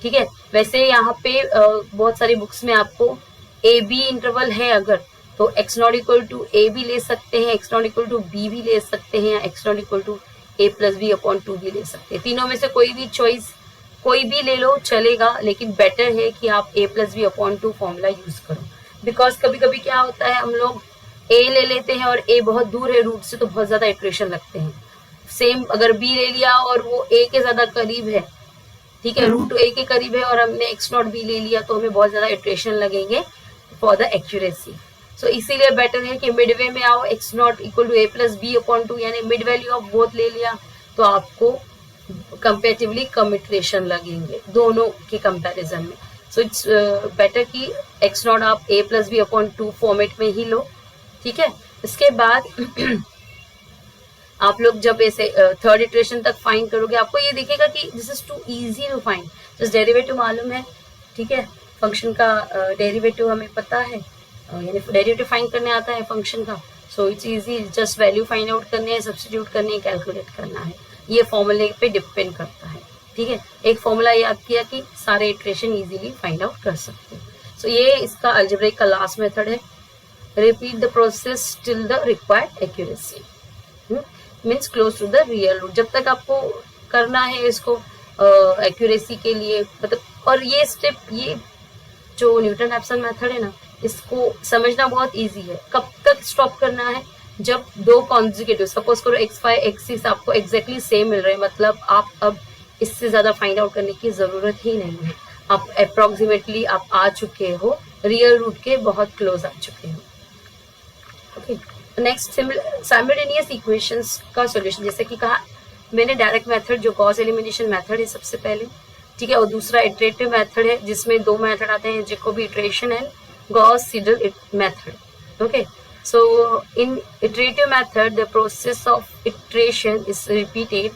ठीक है, वैसे यहाँ पे बहुत सारी बुक्स में आपको ए बी इंटरवल है अगर, तो x not equal to a भी ले सकते हैं, x not equal to b भी ले सकते हैं, या x not equal to a plus b upon 2 भी ले सकते हैं। तीनों में से कोई भी चॉइस कोई भी ले लो चलेगा, लेकिन बेटर है कि आप a plus b upon 2 formula use करो। बिकॉज कभी कभी क्या होता है, हम लोग a ले लेते हैं और a बहुत दूर है रूट से, तो बहुत ज्यादा इटरेशन लगते हैं। सेम अगर b ले लिया और वो a के ज्यादा करीब है, ठीक है, रूट a के करीब है और हमने x नॉट b ले लिया, तो हमें बहुत ज्यादा इटरेशन लगेंगे फॉर द एक्यूरेसी। सो इसीलिए बेटर है कि मिडवे में आओ, x not equal to a plus b upon 2 यानी मिड वैल्यू ऑफ बोथ ले लिया, तो आपको कंपेरेटिवली कम इटरेशन लगेंगे दोनों के कंपैरिजन में। सो इट्स बेटर कि x नॉट आप a plus b upon 2 format में ही लो। ठीक है, इसके बाद आप लोग जब ऐसे थर्ड इटरेशन तक फाइंड करोगे, आपको ये दिखेगा कि this is too easy to find. Just derivative मालूम है, ठीक है, फंक्शन का डेरिवेटिव हमें पता है, यानी डेरिवेटिव फाइंड करने आता है फंक्शन का। So it's easy, just value find out करने है, सब्स्टिट्यूट करने है, कैलकुलेट करना है। ये फॉर्मूले पे डिपेंड करता है। ठीक है, एक फॉर्मूला याद किया कि सारे इटरेशन इजीली फाइंड आउट कर सकते हैं। सो ये इसका अलजेब्रिक का लास्ट मेथड है। Repeat the process till the required accuracy, means close to the real root. जब तक आपको करना है इसको एक्यूरेसी के लिए, मतलब, और ये स्टेप, ये जो न्यूटन रैप्सन मेथड है ना, इसको समझना बहुत इजी है। कब तक स्टॉप करना है, जब दो कॉन्जिक्यूटिव, सपोज करो x5 x6 आपको एग्जैक्टली सेम मिल रहे हैं, मतलब आप अब इससे ज्यादा फाइंड आउट करने की जरूरत ही नहीं है। आप अप्रोक्सीमेटली आप आ चुके हो, रियल रूट के बहुत क्लोज आ चुके हो। ओके, नेक्स्ट साइमल्टेनियस इक्वेशंस का सॉल्यूशन, जैसे कि कहा मैंने, डायरेक्ट मेथड जो गॉस एलिमिनेशन मेथड है सबसे पहले, ठीक है, और दूसरा इटरेटिव मेथड है जिसमें दो मेथड आते हैं, Jacobi iteration and Gauss Seidel method. Okay, so in iterative method the process of iteration is repeated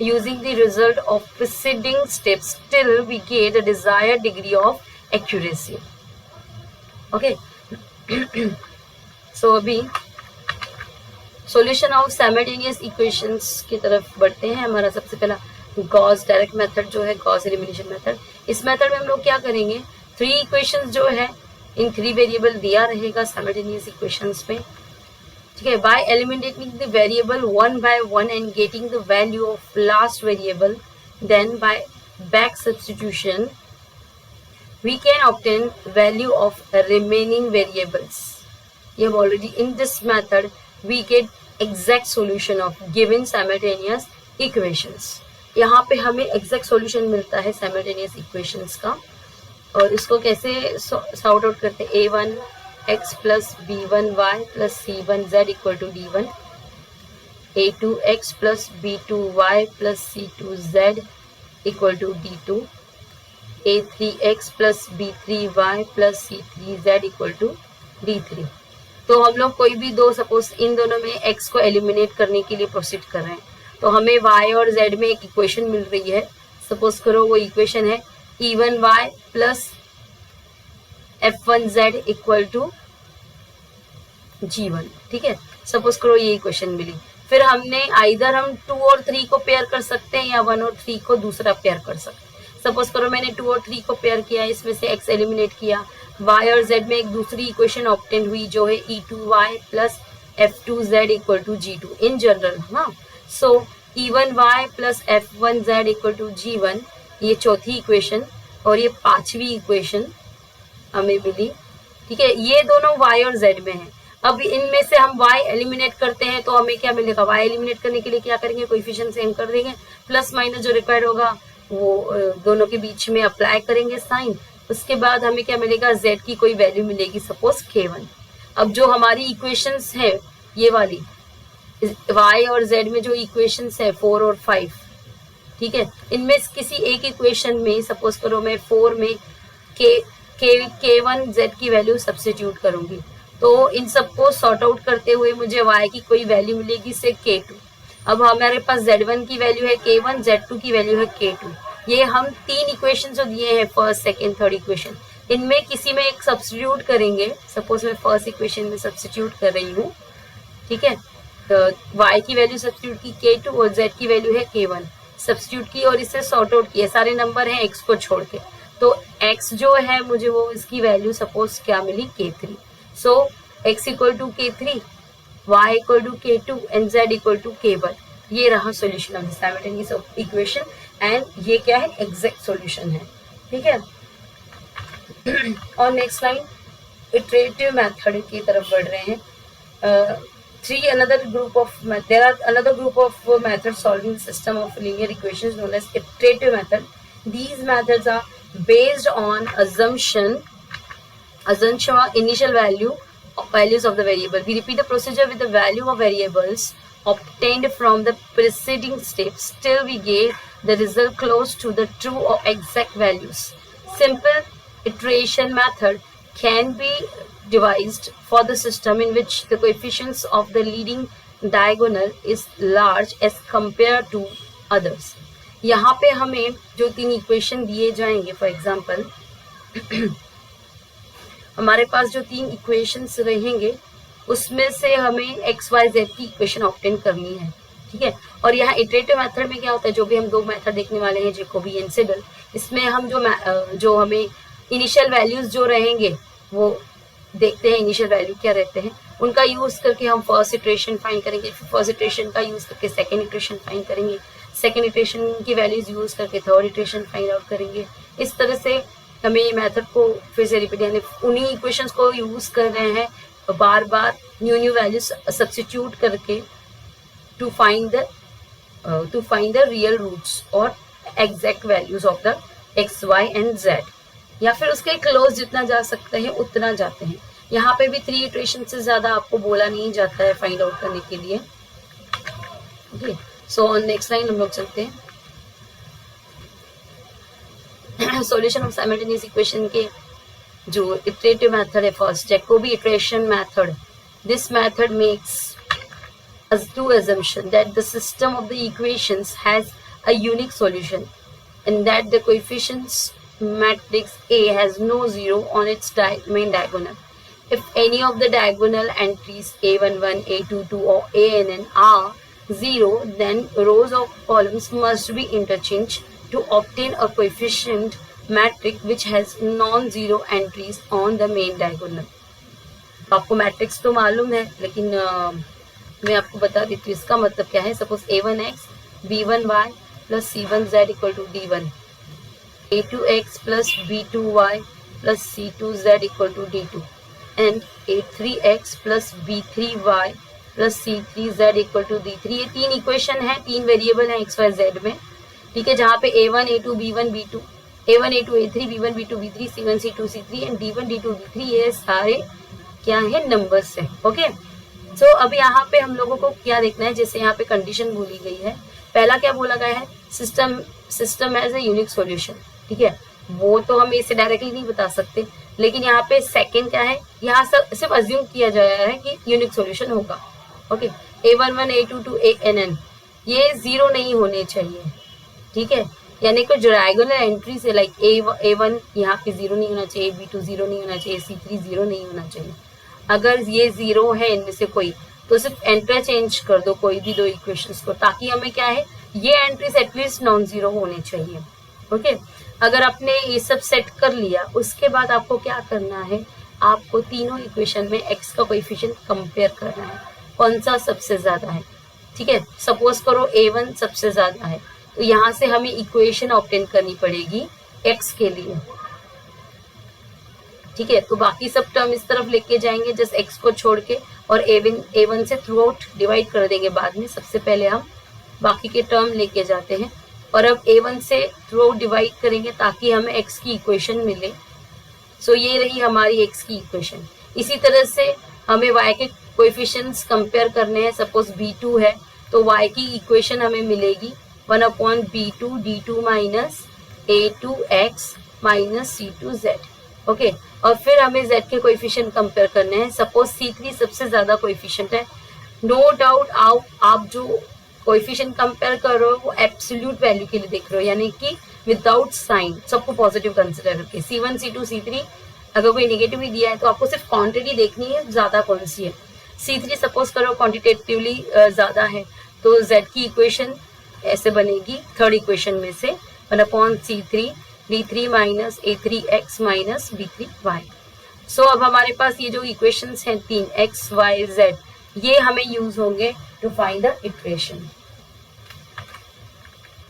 using the result of preceding steps till we get the desired degree of accuracy. Okay, सो अभी solution of simultaneous equations की तरफ बढ़ते हैं। हमारा सबसे पहला Gauss direct method जो है, गॉस एलिमिनेशन मेथड। इस मेथड में हम लोग क्या करेंगे, 3 इक्वेशंस जो है इन 3 वेरिएबल दिया रहेगा साइमल्टेनियस इक्वेशंस में, ठीक है। By eliminating the variable one by one and getting the value of last variable, then by back substitution we can obtain value of remaining variables. We have already in this method we get exact solution of given simultaneous equations. यहाँ पे हमें exact solution मिलता है simultaneous equations का, और इसको कैसे sort out करते हैं, a1 x plus b1 y plus c1 z equal to d1, a2 x plus b2 y plus c2 z equal to d2, a3x plus b3y plus c3z equal to d3। तो हम लोग कोई भी दो, suppose in दोनों में x को eliminate करने के लिए प्रोसीड कर रहे हैं, तो हमें y और z में एक इक्वेशन मिल रही है। सपोज करो वो इक्वेशन है e1y plus f1z equal to g1, ठीक है। सपोज करो ये इक्वेशन मिली, फिर हमने आइदर हम 2 और 3 को पेयर कर सकते हैं या 1 और 3 को दूसरा पेयर कर सकते हैं। सपोज करो मैंने 2 और 3 को पेयर किया, इसमें से x एलिमिनेट किया, y और z में एक दूसरी इक्वेशन ऑब्टेन हुई जो है e2y plus f2z equal to g2 in general, हाँ। So e1y plus f1z equal to g1, ये चौथी इक्वेशन, और ये 5वीं इक्वेशन हमें मिली, ठीक है। ये दोनों y और z में है। अब इनमें से हम y एलिमिनेट करते हैं तो हमें क्या मिलेगा, y एलिमिनेट करने के लिए क्या करेंगे, कोएफिशिएंट सेम कर देंगे, प्लस माइनस जो रिक्वायर्ड होगा वो दोनों के बीच में अप्लाई करेंगे साइन। उसके बाद हमें क्या मिलेगा, z की कोई वैल्यू मिलेगी, सपोज k1। अब जो हमारी इक्वेशंस है ये वाली y और z में जो इक्वेशंस है 4 और 5, ठीक है, इनमें किसी एक इक्वेशन में सपोज करो मैं 4 में k1 z की वैल्यू सब्स्टिट्यूट करूंगी, तो इन सबको सॉर्ट आउट करते हुए मुझे y की कोई वैल्यू मिलेगी से k2। अब हमारे पास z1 की वैल्यू है k1, z2 की वैल्यू है k2। ये हम 3 इक्वेशन जो दिए हैं, फर्स्ट सेकेंड थर्ड इक्वेशन, इनमें किसी में एक सब्स्टिट्यूट करेंगे। सपोज मैं फर्स्ट इक्वेशन में सब्स्टिट्यूट कर रही हूँ, ठीक है, तो y की वैल्यू सब्स्टिट्यूट की k2 और z की वैल्यू है k1, सब्स्टिट्यूट की और इसे सॉर्ट आउट किया, सारे नंबर हैं x को छोड़ के, तो x जो है मुझे वो इसकी वैल्यू सपोज क्या मिली, k3। So x equal to k3, y equal to k2 and z equal to k1। ये रहा solution of the simultaneous equation, and ये क्या है, एग्जैक्ट सॉल्यूशन है, ठीक है। और नेक्स्ट लाइन इटरेटिव मेथड की तरफ बढ़ रहे हैं। another group of methods solving the system of linear equations known as iterative method. These methods are based on assumption of initial values of the variable. We repeat the procedure with the value of variables obtained from the preceding steps till we get the result close to the true or exact values. Simple iteration method can be devised for the system in which the coefficients of the leading diagonal is large as compared to others. यहाँ पे हमें जो 3 equation दिए जाएंगे, for example हमारे पास जो 3 equations रहेंगे उसमें से हमें एक्स वाई जेड की इक्वेशन ऑब्टेन करनी है, ठीक है। और यहाँ इटरेटिव मेथड में क्या होता है, जो भी हम 2 मेथड देखने वाले हैं, जैकोबी एंड सिडल, इसमें हम जो हमें इनिशियल वैल्यूज जो रहेंगे वो देखते हैं, इनिशियल वैल्यू क्या रहते हैं, उनका यूज करके हम फर्स्ट इटरेशन फाइंड करेंगे, फिर फर्स्ट इटरेशन का यूज करके सेकेंड इटरेशन फाइंड करेंगे, सेकेंड इटरेशन की वैल्यूज यूज करके थर्ड इटरेशन फाइंड आउट करेंगे। इस तरह से हमें मेथड को फिर से रिपीट, यानी उन्हीं इक्वेशंस को यूज कर रहे हैं बार बार न्यू वैल्यूज सब्स्टिट्यूट करके to find the real roots और exact values of the x y and z, या फिर उसके क्लोज जितना जा सकते हैं उतना जाते हैं। यहाँ पे भी 3 इटरेशन से ज्यादा आपको बोला नहीं जाता है फाइंड आउट करने के लिए, okay. So on next line हम लोग चलते हैं। सॉल्यूशन ऑफ साइमल्टेनियस इक्वेशन के जो इटरेटिव मेथड है, first Jacobi iteration method. This method makes two assumption that the system of the equations has a unique solution and that the coefficients matrix A has no zero on its main diagonal. if any of the diagonal entries a11, a22 or ann are 0, then rows of columns must be interchanged to obtain a coefficient matrix which has non-zero entries on the main diagonal. आपको matrix तो मालूम है, लेकिन मैं आपको बता देती हूँ इसका मतलब क्या है. Suppose a1x b1y plus c1z equal to d1, a2x plus b2y plus c2z equal to d2 and a3x plus b3y plus c3z equal to d3. ये तीन इक्वेशन है, तीन वेरिएबल है x y z में, ठीक है, जहाँ पे a1 a2 b1 b2 a1 a2 a3 b1 b2 b3 c1 c2 c3 and d1 d2 d3 ये सारे क्या है, नंबर्स है. ओके, सो अब यहाँ पे हम लोगों को क्या देखना है, जैसे यहाँ पे कंडीशन बोली गई है. पहला क्या बोला गया है, system has a unique solution. ठीक है, वो तो हम इसे डायरेक्टली नहीं बता सकते, लेकिन यहाँ पे सेकंड क्या है, यहाँ सिर्फ अज्यूम किया जा रहा है कि यूनिक सॉल्यूशन होगा. ओके, a11 a22 ann ये 0 नहीं होने चाहिए. ठीक है, यानी कि जो डायगोनल एंट्री से लाइक a1 यहाँ पे 0 नहीं होना चाहिए, b2 0 नहीं होना चाहिए, c3 0 नहीं होना चाहिए. अगर ये 0 है इनमें से कोई, तो सिर्फ इंटरचेंज कर दो कोई भी दो इक्वेशंस को, ताकि हमें क्या है, ये एंट्रीज एटलीस्ट नॉन जीरो होने चाहिए. ओके, अगर आपने ये सब सेट कर लिया, उसके बाद आपको क्या करना है, आपको तीनों इक्वेशन में x का कोएफिशिएंट कंपेयर करना है, कौन सा सबसे ज्यादा है. ठीक है, सपोज करो a1 सबसे ज्यादा है, तो यहाँ से हमें इक्वेशन ऑब्टेन करनी पड़ेगी x के लिए. ठीक है, तो बाकी सब टर्म इस तरफ लेके जाएंगे जस्ट x को छोड़ के, और a1 से थ्रू आउट डिवाइड कर देंगे बाद में. सबसे पहले हम बाकी के टर्म लेके जाते हैं, और अब a1 से थ्रू आउट डिवाइड करेंगे ताकि हमें x की इक्वेशन मिले. सो ये रही हमारी x की इक्वेशन. इसी तरह से हमें y के कोएफिशिएंट्स कंपेयर करने हैं. सपोज b2 है, तो y की इक्वेशन हमें मिलेगी 1/b2 d2 minus a2x minus c2z. Okay, और फिर हमें z के कोएफिशिएंट कंपेयर करने हैं. सपोज c3 सबसे ज्यादा कोएफिशिएंट है. नो डाउट आप जो कोएफिशिएंट कंपेयर कर रहे हो वो एब्सोल्यूट वैल्यू के लिए देख रहे हो, यानी कि विदाउट साइन, सबको पॉजिटिव कंसिडर करके. c1 c2 c3 अगर कोई नेगेटिव ही दिया है तो आपको सिर्फ क्वांटिटी देखनी है ज्यादा कौन सी है. c3 सपोज करो क्वांटिटेटिवली ज्यादा है, तो z की इक्वेशन ऐसे बनेगी थर्ड इक्वेशन में से 1/c3 d3 minus a3x minus b3y. सो अब हमारे पास ये जो इक्वेशंस हैं तीन x y z, ये हमें यूज होंगे टू फाइंड द इक्वेशन.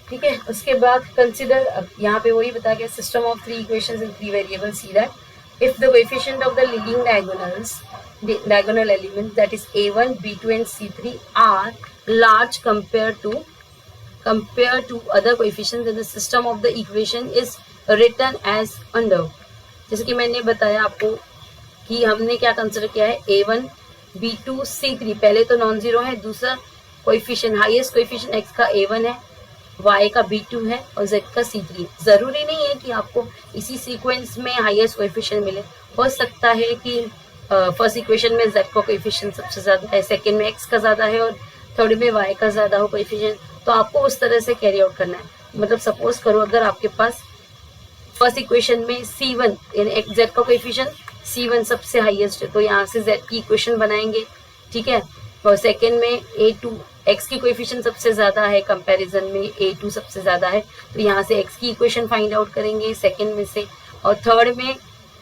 ठीक है, उसके बाद कंसिडर, अब यहाँ पे वही बताया गया, system of three equations in three variables. See that if the coefficient of the leading diagonal element, that is a1 b2 and c3 are large compared to other coefficients, then the system of the equation is written as under. जैसे कि मैंने बताया आपको कि हमने क्या consider किया है, a1 b2 c3 पहले तो नॉन जीरो है, दूसरा कोएफिशिएंट हाईएस्ट कोएफिशिएंट x का a1 है, y का b2 है और z का c3. जरूरी नहीं है कि आपको इसी सीक्वेंस में हाईएस्ट कोएफिशिएंट मिले. हो सकता है कि फर्स्ट इक्वेशन में z का कोएफिशिएंट सबसे ज्यादा है, सेकंड में x का ज्यादा है और थर्ड में y का ज्यादा हो कोएफिशिएंट. तो आपको उस तरह से कैरी आउट करना है. मतलब सपोज करो अगर आपके पास फर्स्ट इक्वेशन में c1 यानी z का कोएफिशिएंट c1 सबसे हाईएस्ट है, तो यहाँ से z की इक्वेशन बनाएंगे. ठीक है, और सेकंड में a2 x की कोएफिशिएंट सबसे ज्यादा है, कंपैरिजन में a2 सबसे ज्यादा है, तो यहाँ से x की इक्वेशन फाइंड आउट करेंगे सेकंड में से. और थर्ड में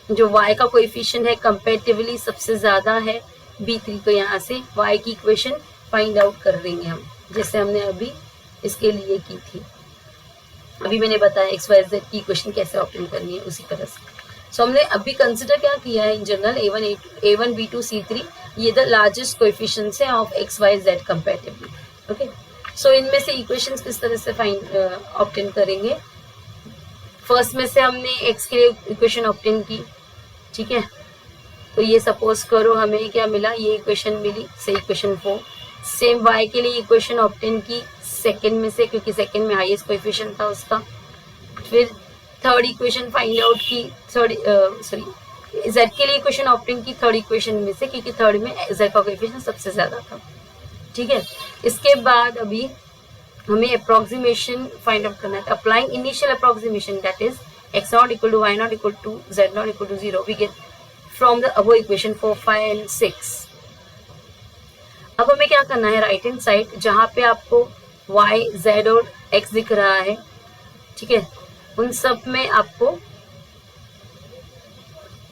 जो y का कोएफिशिएंट है कंपैरेटिवली सबसे ज्यादा है b3, तो यहाँ से y की इक्वेशन फाइंड आउट कर देंगे हम, जैसे हमने अभी इसके लिए की थी. अभी मैंने बताया एक्स वाई जेड की इक्वेशन कैसे ऑब्टेन करनी है उसी तरह से. सो हमने अभी कंसिडर क्या किया है in general a1 b2 c3 ये द लार्जेस्ट कोएफिशिएंट्स है of x y z comparatively. Okay, so इनमें से इक्वेशंस किस तरह से फाइंड ऑब्टेन करेंगे. फर्स्ट में से हमने x के लिए इक्वेशन ऑब्टेन की. ठीक है, तो ये सपोज करो हमें क्या मिला, ये इक्वेशन मिली, सही इक्वेशन 4. सेम y के लिए इक्वेशन ऑब्टेन की सेकंड में से, क्योंकि सेकंड में हाईएस्ट कोएफिशिएंट था उसका. फिर थर्ड इक्वेशन फाइंड आउट की, z के लिए इक्वेशन ऑब्टेन की थर्ड इक्वेशन में से, क्योंकि थर्ड में z का कोएफिशिएंट सबसे ज्यादा था. ठीक है, इसके बाद अभी हमें अप्रोक्सीमेशन फाइंड आउट करना है. Applying initial approximation that is x0 = y0 = z0 = 0 we get from the above equation 4, 5 and 6। अब हमें क्या करना है, राइट हैंड साइड जहां पे आपको y, z और x दिख रहा है, ठीक है, उन सब में आपको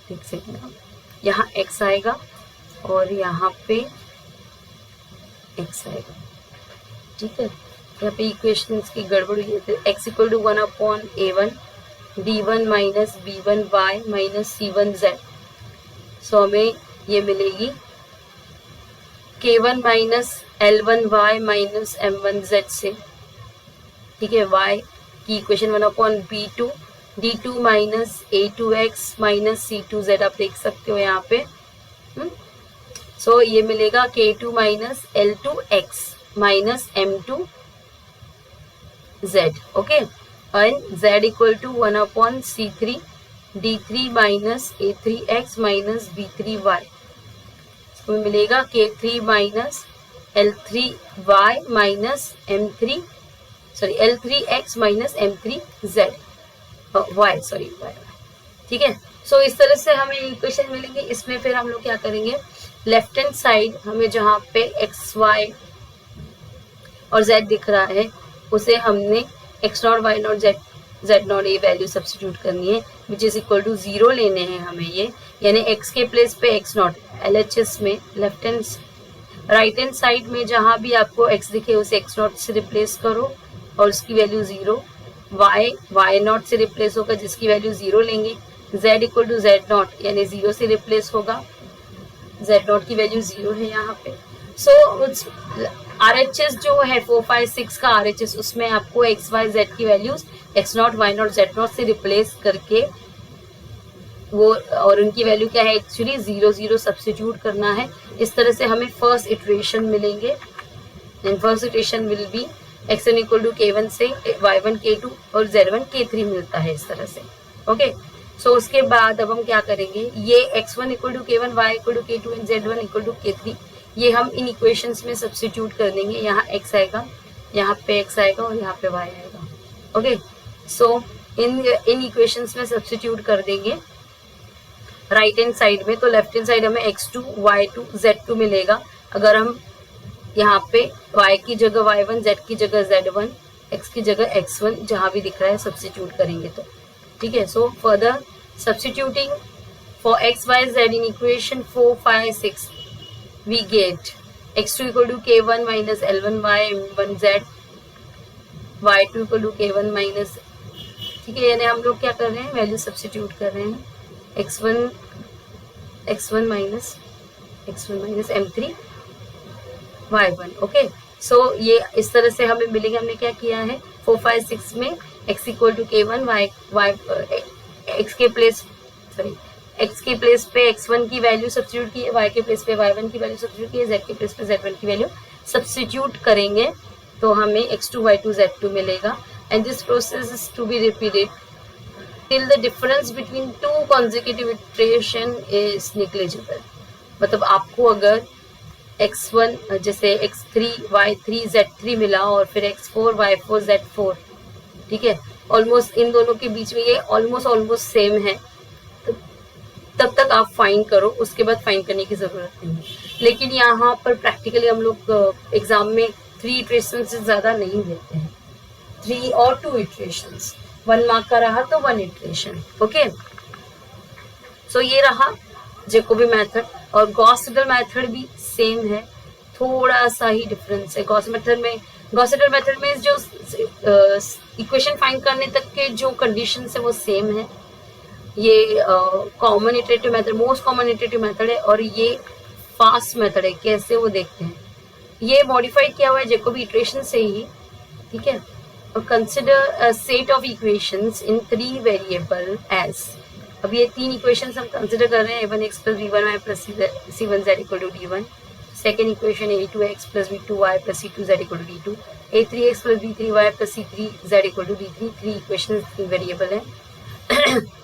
देख सकते हैं यहाँ x आएगा और यहाँ पे x आएगा, ठीक है। यहाँ पे इक्वेशंस की गड़बड़ हुई है। x equal to 1/a1 d1 minus b1y minus c1z। So हमें ये मिलेगी k1 minus l1y minus m1z से, ठीक है। y की equation 1/b2 d2 minus a2x minus c2z आप देख सकते हो यहाँ पे। सो ये मिलेगा k2 minus l2x minus m2z, okay. And z equal to 1/c3 d3 minus a3x minus b3y। इसको मिलेगा k3 minus l3y minus m3 sorry l3x minus m3z y sorry y, ठीक है। सो इस तरह से हमें इक्वेशन मिलेंगे। इसमें फिर हम लोग क्या करेंगे, लेफ्ट हैंड साइड हमें जहाँ पे x y और z दिख रहा है उसे हमने x0 y0 z0 ये वैल्यू सब्स्टिट्यूट करनी है, विच इज इक्वल टू 0 लेने हैं हमें ये, यानी x के प्लेस पे x0 LHS में left hand right hand side में जहां भी आपको x दिखे उसे x0 से रिप्लेस करो और उसकी वैल्यू 0, y0 से रिप्लेस होगा जिसकी वैल्यू 0 लेंगे, z इक्वल टू z0 यानी 0 से रिप्लेस होगा, z0 की वैल्यू 0 है यहाँ पे। सो RHS जो है 4, 5, 6 का RHS उसमें आपको x, y, z की वैल्यूज x0, y0, z0 से रिप्लेस करके वो और उनकी वैल्यू क्या है एक्चुअली 0, 0 सब्स्टिट्यूट करना है। इस तरह से हमें फर्स्ट इटरेशन मिलेंगे and first iteration will be x1 equal to k1 से y1 k2 और z1 k3 मिलता है इस तरह से, ओके। सो उसके बाद अब हम क्या करेंगे, ये x1 equal to k1, y equal to k2 and z1 equal to k3 ये हम इन इक्वेशंस में सब्स्टिट्यूट कर देंगे। यहाँ x आएगा, यहाँ पे x आएगा और यहाँ पे y आएगा, ओके। सो इन इक्वेशंस में सब्स्टिट्यूट कर देंगे राइट हैंड साइड में, तो लेफ्ट हैंड साइड हमें x2 y2 z2 मिलेगा। अगर हम यहाँ पे y की जगह y1, z की जगह z1, x की जगह x1 जहाँ भी दिख रहा है सब्स्टिट्यूट करेंगे तो, ठीक है। So further substituting for x, y, z in equation 4, 5, 6 we get x2 equal to k1 minus l1y m1z, y2 equal to k1 minus, ठीक है। यानी हम लोग क्या कर रहे हैं, वैल्यू सब्स्टिट्यूट कर रहे हैं x1 minus m3 y1, okay. So ये इस तरह से हमें मिलेंगे। हमने क्या किया है 4, 5, 6 में x equal to k1 x के प्लेस पे x1 की वैल्यू सब्स्टिट्यूट की है, y के प्लेस पे y1 की वैल्यू सब्स्टिट्यूट की है, z के प्लेस पे z1 की वैल्यू सब्स्टिट्यूट करेंगे तो हमें x2 y2 z2 मिलेगा। And this process is to be repeated till the difference between two consecutive iteration is negligible. मतलब आपको अगर x1 जैसे x3 y3 z3 मिला और फिर x4 y4 z4, ठीक है, ऑलमोस्ट इन दोनों के बीच में ये ऑलमोस्ट सेम है, तब तक आप फाइंड करो, उसके बाद फाइंड करने की जरूरत नहीं है। लेकिन यहाँ पर प्रैक्टिकली हम लोग एग्जाम में 3 इटरेशन से ज्यादा नहीं देते हैं, 3 और 2 इटरेशंस, 1 मार्क का रहा तो 1 इटरेशन, ओके। सो ये रहा जैकोबी मेथड, और गॉस सीडल मेथड भी सेम है, थोड़ा सा ही डिफरेंस है। गॉस सीडल मेथड में जो इक्वेशन फाइंड करने तक के जो कंडीशन है वो सेम है। ये common iterative method, most common iterative method है, और ये फास्ट मेथड है। कैसे वो देखते हैं, ये मॉडिफाइड किया हुआ है जैकोबी इटरेशन से ही, ठीक है। और consider a set of equations in 3 variable as, अब ये 3 इक्वेशंस हम कंसिडर कर रहे हैं, a1x plus b1y plus c1z equal to d1, second equation a2x plus b2y plus c2z equal to d2, a3x plus b3y plus c3z equal to d3, 3 equation variable है।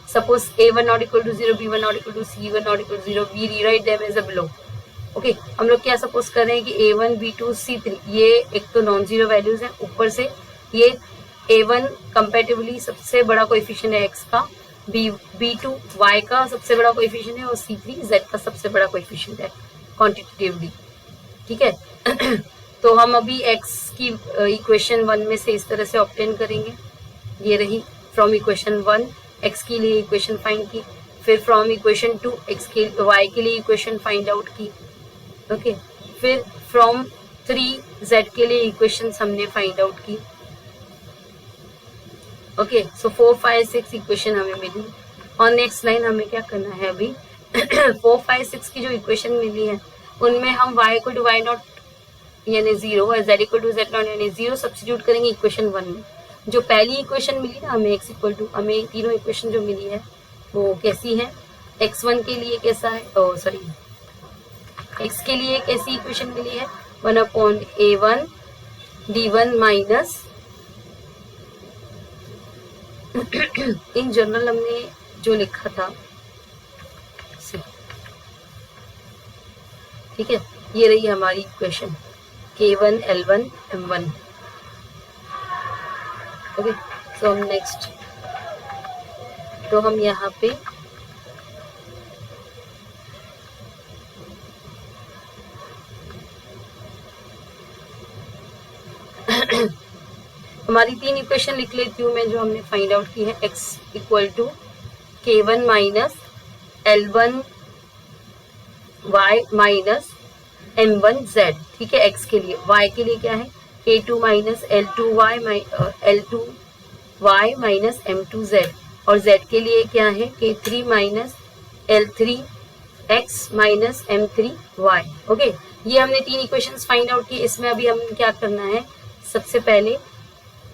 Suppose a1 not equal to 0, b1 not equal to c1 not equal to 0, we rewrite them as a below, okay। हम लोग क्या suppose कर रहे हैं कि a1 b2 c3 ये एक तो नॉन जीरो वैल्यूज हैं, ऊपर से ये a1 कंपैरेटिवली सबसे बड़ा कोएफिशिएंट है x का, B2 y का सबसे बड़ा कोएफिशिएंट है और C3 z का सबसे बड़ा कोएफिशिएंट है क्वांटिटेटिवली, ठीक है। तो हम अभी x की इक्वेशन 1 में से इस तरह से ऑब्टेन करेंगे, ये रही फ्रॉम इक्वेशन 1 x के लिए इक्वेशन फाइंड की, फिर फ्रॉम इक्वेशन 2 x के y के लिए इक्वेशन फाइंड आउट की, ओके। फिर फ्रॉम 3 z के लिए इक्वेशंस हमने फाइंड आउट की, ओके। सो 4 5 6 इक्वेशन हमें मिली और नेक्स्ट लाइन हमें क्या करना है अभी 4 5 6 की जो इक्वेशन मिली है उनमें हम y equal to y not यानी 0 और z equal to z not यानी 0 सब्स्टिट्यूट करेंगे इक्वेशन 1 में। जो पहली इक्वेशन मिली ना हमें x इक्वल टू, हमें तीनों इक्वेशन जो मिली है वो कैसी है, x1 के लिए कैसा है, सॉरी x के लिए कैसी इक्वेशन मिली है 1/a1 d1 minus in general हमने जो लिखा था, ठीक है, ये रही हमारी equation k1 l1 m1, okay. सो हम नेक्स्ट, तो हम यहाँ पे हमारी 3 इक्वेशन लिख लेती हूँ मैं जो हमने फाइंड आउट की है, x equal to k1 minus l1 y minus m1 z, ठीक है, x के लिए। y के लिए क्या है k2 minus l2 y minus m2 z, और z के लिए क्या है k3 minus l3 x minus m3 y, okay. ये हमने 3 इक्वेशंस फाइंड आउट की। इसमें अभी हमें क्या करना है, सबसे पहले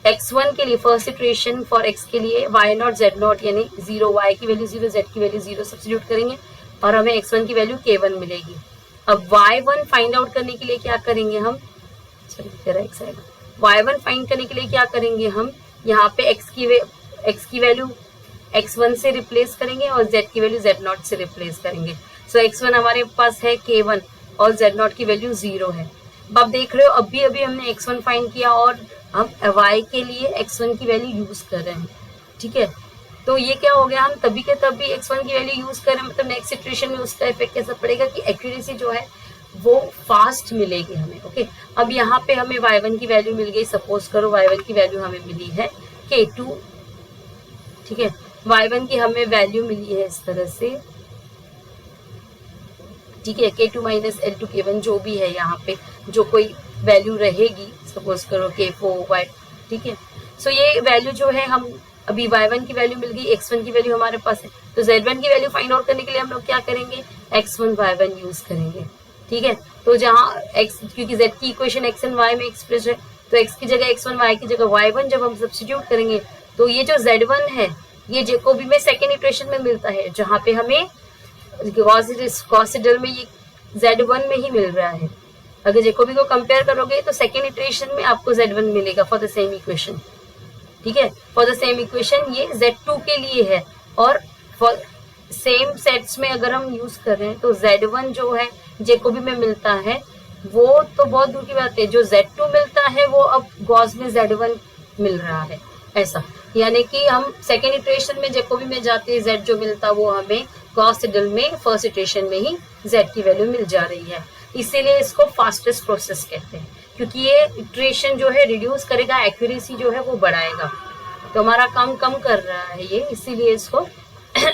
x1 के लिए फर्स्ट इटरेशन फॉर x के लिए y नॉट z नॉट यानी 0, y की वैल्यू 0, z की वैल्यू 0 सब्स्टिट्यूट करेंगे और हमें x1 की वैल्यू k1 मिलेगी। अब y1 फाइंड आउट करने के लिए क्या करेंगे हम, y1 फाइंड करने के लिए क्या करेंगे हम, यहाँ पे x की वैल्यू x1 से रिप्लेस करेंगे और z की वैल्यू z नॉट से रिप्लेस करेंगे। सो x1 हमारे पास है k1 और z नॉट की वैल्यू 0 है। अब आप देख रहे हो अभी हमने x1 फाइंड किया और हम y के लिए x1 की वैल्यू यूज कर रहे हैं, ठीक है। तो ये क्या हो गया, हम तभी के तभी x1 की वैल्यू यूज कर रहे हैं, मतलब नेक्स्ट सिचुएशन में उसका इफेक्ट कैसा पड़ेगा कि एक्यूरेसी जो है वो फास्ट मिलेगी हमें, ओके। अब यहाँ पे हमें y1 की वैल्यू मिल गई, सपोज करो y1 की वैल्यू हमें मिली है k2, ठीक है। y1 की हमें वैल्यू मिली है इस तरह से, ठीक है, k2 माइनस l2 k1 जो भी है यहाँ पे जो कोई वैल्यू रहेगी, सपोज करो k4 y, ठीक है। सो ये वैल्यू जो है हम अभी y1 की वैल्यू मिल गई, x1 की वैल्यू हमारे पास है, तो z1 की वैल्यू फाइंड आउट करने के लिए हम लोग क्या करेंगे, x1 y1 यूज करेंगे, ठीक है। तो जहाँ x, क्योंकि z की इक्वेशन x एंड y में एक्सप्रेस है, तो x की जगह x1, y की जगह y1 जब हम सब्स्टिट्यूट करेंगे तो ये जो z1 है ये जैकोबी में सेकेंड इटरेशन में मिलता है, जहाँ पे हमें गॉस सिडल में ये z1 में ही मिल रहा है। अगर जैकोबी को कंपेयर करोगे तो सेकेंड इटरेशन में आपको z1 मिलेगा फॉर द सेम इक्वेशन, ठीक है। फॉर द सेम इक्वेशन ये z2 के लिए है, और फॉर सेम सेट्स में अगर हम यूज कर रहे हैं तो z1 जो है जैकोबी में मिलता है वो तो बहुत दूर की बात है, जो z2 मिलता है वो अब गॉस में z1 मिल रहा है, ऐसा। यानी कि हम सेकेंड इटरेशन में जैकोबी में जाते हैं, z जो मिलता वो हमें गॉस सिडल में फर्स्ट इटरेशन में ही z की वैल्यू मिल जा रही है। इसीलिए इसको फास्टेस्ट प्रोसेस कहते हैं, क्योंकि ये इटरेशन जो है रिड्यूस करेगा, एक्यूरेसी जो है वो बढ़ाएगा, तो हमारा काम कम कर रहा है ये, इसीलिए इसको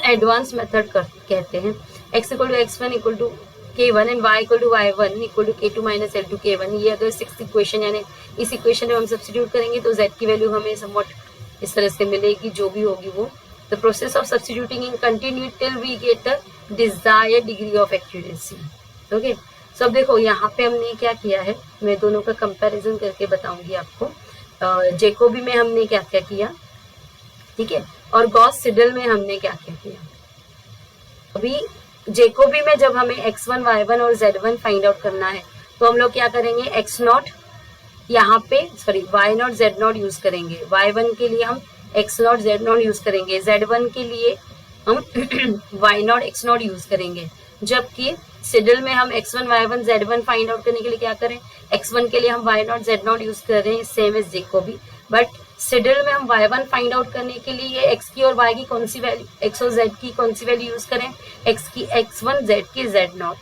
एडवांस मेथड कहते हैं। x equal to x1 equal to k1 and y equal to y1 equal to k2 minus l2 k1। ये अगर 6th इक्वेशन यानी इस इक्वेशन में हम सब्स्टिट्यूट करेंगे तो z की वैल्यू हमें समवट इस तरह से मिलेगी, जो भी होगी वो। The process of substituting in continue till we get the desired degree of accuracy, okay. So अब देखो यहाँ पे हमने क्या किया है, मैं दोनों का कंपैरिजन करके बताऊंगी आपको। जैकोबी में हमने क्या क्या किया, ठीक है, और गॉस सिडल में हमने क्या क्या किया। अभी जैकोबी में जब हमें x1 y1 और z1 फाइंड आउट करना है तो हम लोग क्या करेंगे, x नॉट यहाँ पे sorry y not z not use करेंगे, y1 के लिए हम x not z not use करेंगे, z1 के लिए हम y not x not use करेंगे। जबकि सिडल में हम x1 y1 z1 find out करने के लिए क्या करें, x1 के लिए हम y not z not use कर रहे हैं, same as Jacobi, but Seidel में हम y1 फाइंड आउट करने के लिए x की और y की कौन सी वैल्यू, x और z की कौन सी वैल्यू यूज करें, x की x1, z की z0,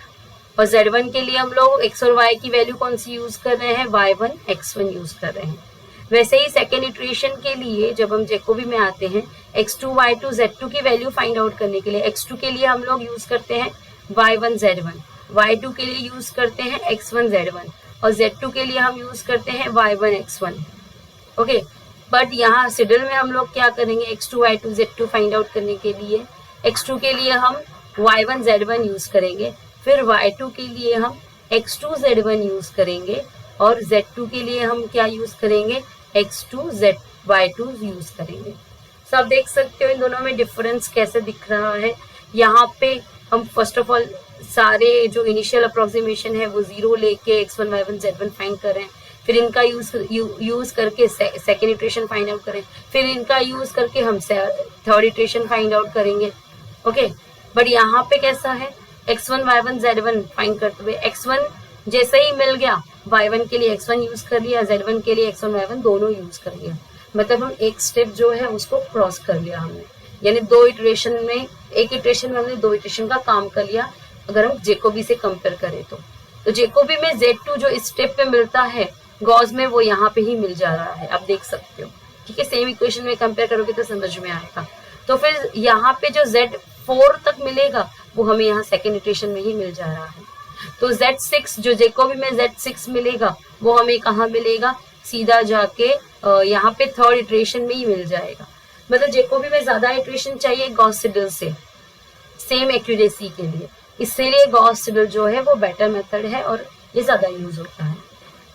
और z1 के लिए हम लोग x और y की वैल्यू कौन सी यूज कर रहे हैं, y1 x1 यूज कर रहे हैं। वैसे ही सेकेंड इटरेशन के लिए जब हम जैकोबी में आते हैं x2 y2 z2 की वैल्यू फाइंड आउट करने के लिए, x2 के लिए हम लोग यूज करते हैं y1 z1, y2 के लिए यूज करते हैं x1 z1, और z2 के लिए हम यूज करते हैं y1 x1। ओके, बट यहाँ सिडल में हम लोग क्या करेंगे, x2 y2 z2 find out करने के लिए x2 के लिए हम y1 z1 यूज करेंगे, फिर y2 के लिए हम x2 z1 यूज करेंगे, और z2 के लिए हम क्या यूज करेंगे, x2 y2 यूज करेंगे। सब देख सकते हो इन दोनों में डिफरेंस कैसे दिख रहा है। यहाँ पे हम फर्स्ट ऑफ ऑल सारे जो इनिशियल अप्रोक्सीमेशन है वो 0 लेके x1 y1 z1 फाइंड कर रहे हैं, फिर इनका यूज करके सेकेंड इटरेशन फाइंड आउट करें, फिर इनका यूज करके हम थर्ड इटरेशन फाइंड आउट करेंगे। ओके, बट यहाँ पे कैसा है, x1 y1 z1 फाइंड करते हुए x1 जैसे ही मिल गया y1 के लिए x1 यूज कर लिया, z1 के लिए x1 y1 दोनों यूज कर लिया, मतलब हम एक स्टेप जो है उसको क्रॉस कर लिया हमने, यानी दो इटरेशन में, एक इटरेशन में हमने दो इटरेशन का काम कर लिया। अगर हम जैकोबी से कंपेयर करें तो जैकोबी में z2 जो इस स्टेप पे मिलता है, गॉस में वो यहाँ पे ही मिल जा रहा है, आप देख सकते हो। ठीक है, सेम इक्वेशन में कंपेयर करोगे तो समझ में आएगा। तो फिर यहाँ पे जो z4 तक मिलेगा वो हमें यहाँ सेकेंड इटरेशन में ही मिल जा रहा है। तो z6 जो जैकोबी में z6 मिलेगा वो हमें कहाँ मिलेगा, सीधा जाके यहाँ पे थर्ड इटरेशन में ही मिल जाएगा। मतलब जैकोबी में ज्यादा इटरेशन चाहिए गॉस सिडल से सेम एक्यूरेसी के लिए, इसीलिए गॉस सिडल जो है वो बेटर मेथड है और ये ज्यादा यूज होता है।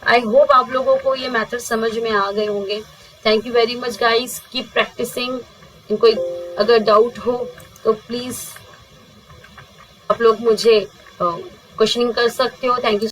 आई होप आप लोगों को ये मेथड समझ में आ गए होंगे। Thank you very much guys, keep practising. इनको अगर डाउट हो तो प्लीज आप लोग मुझे क्वेश्चनिंग कर सकते हो। Thank you.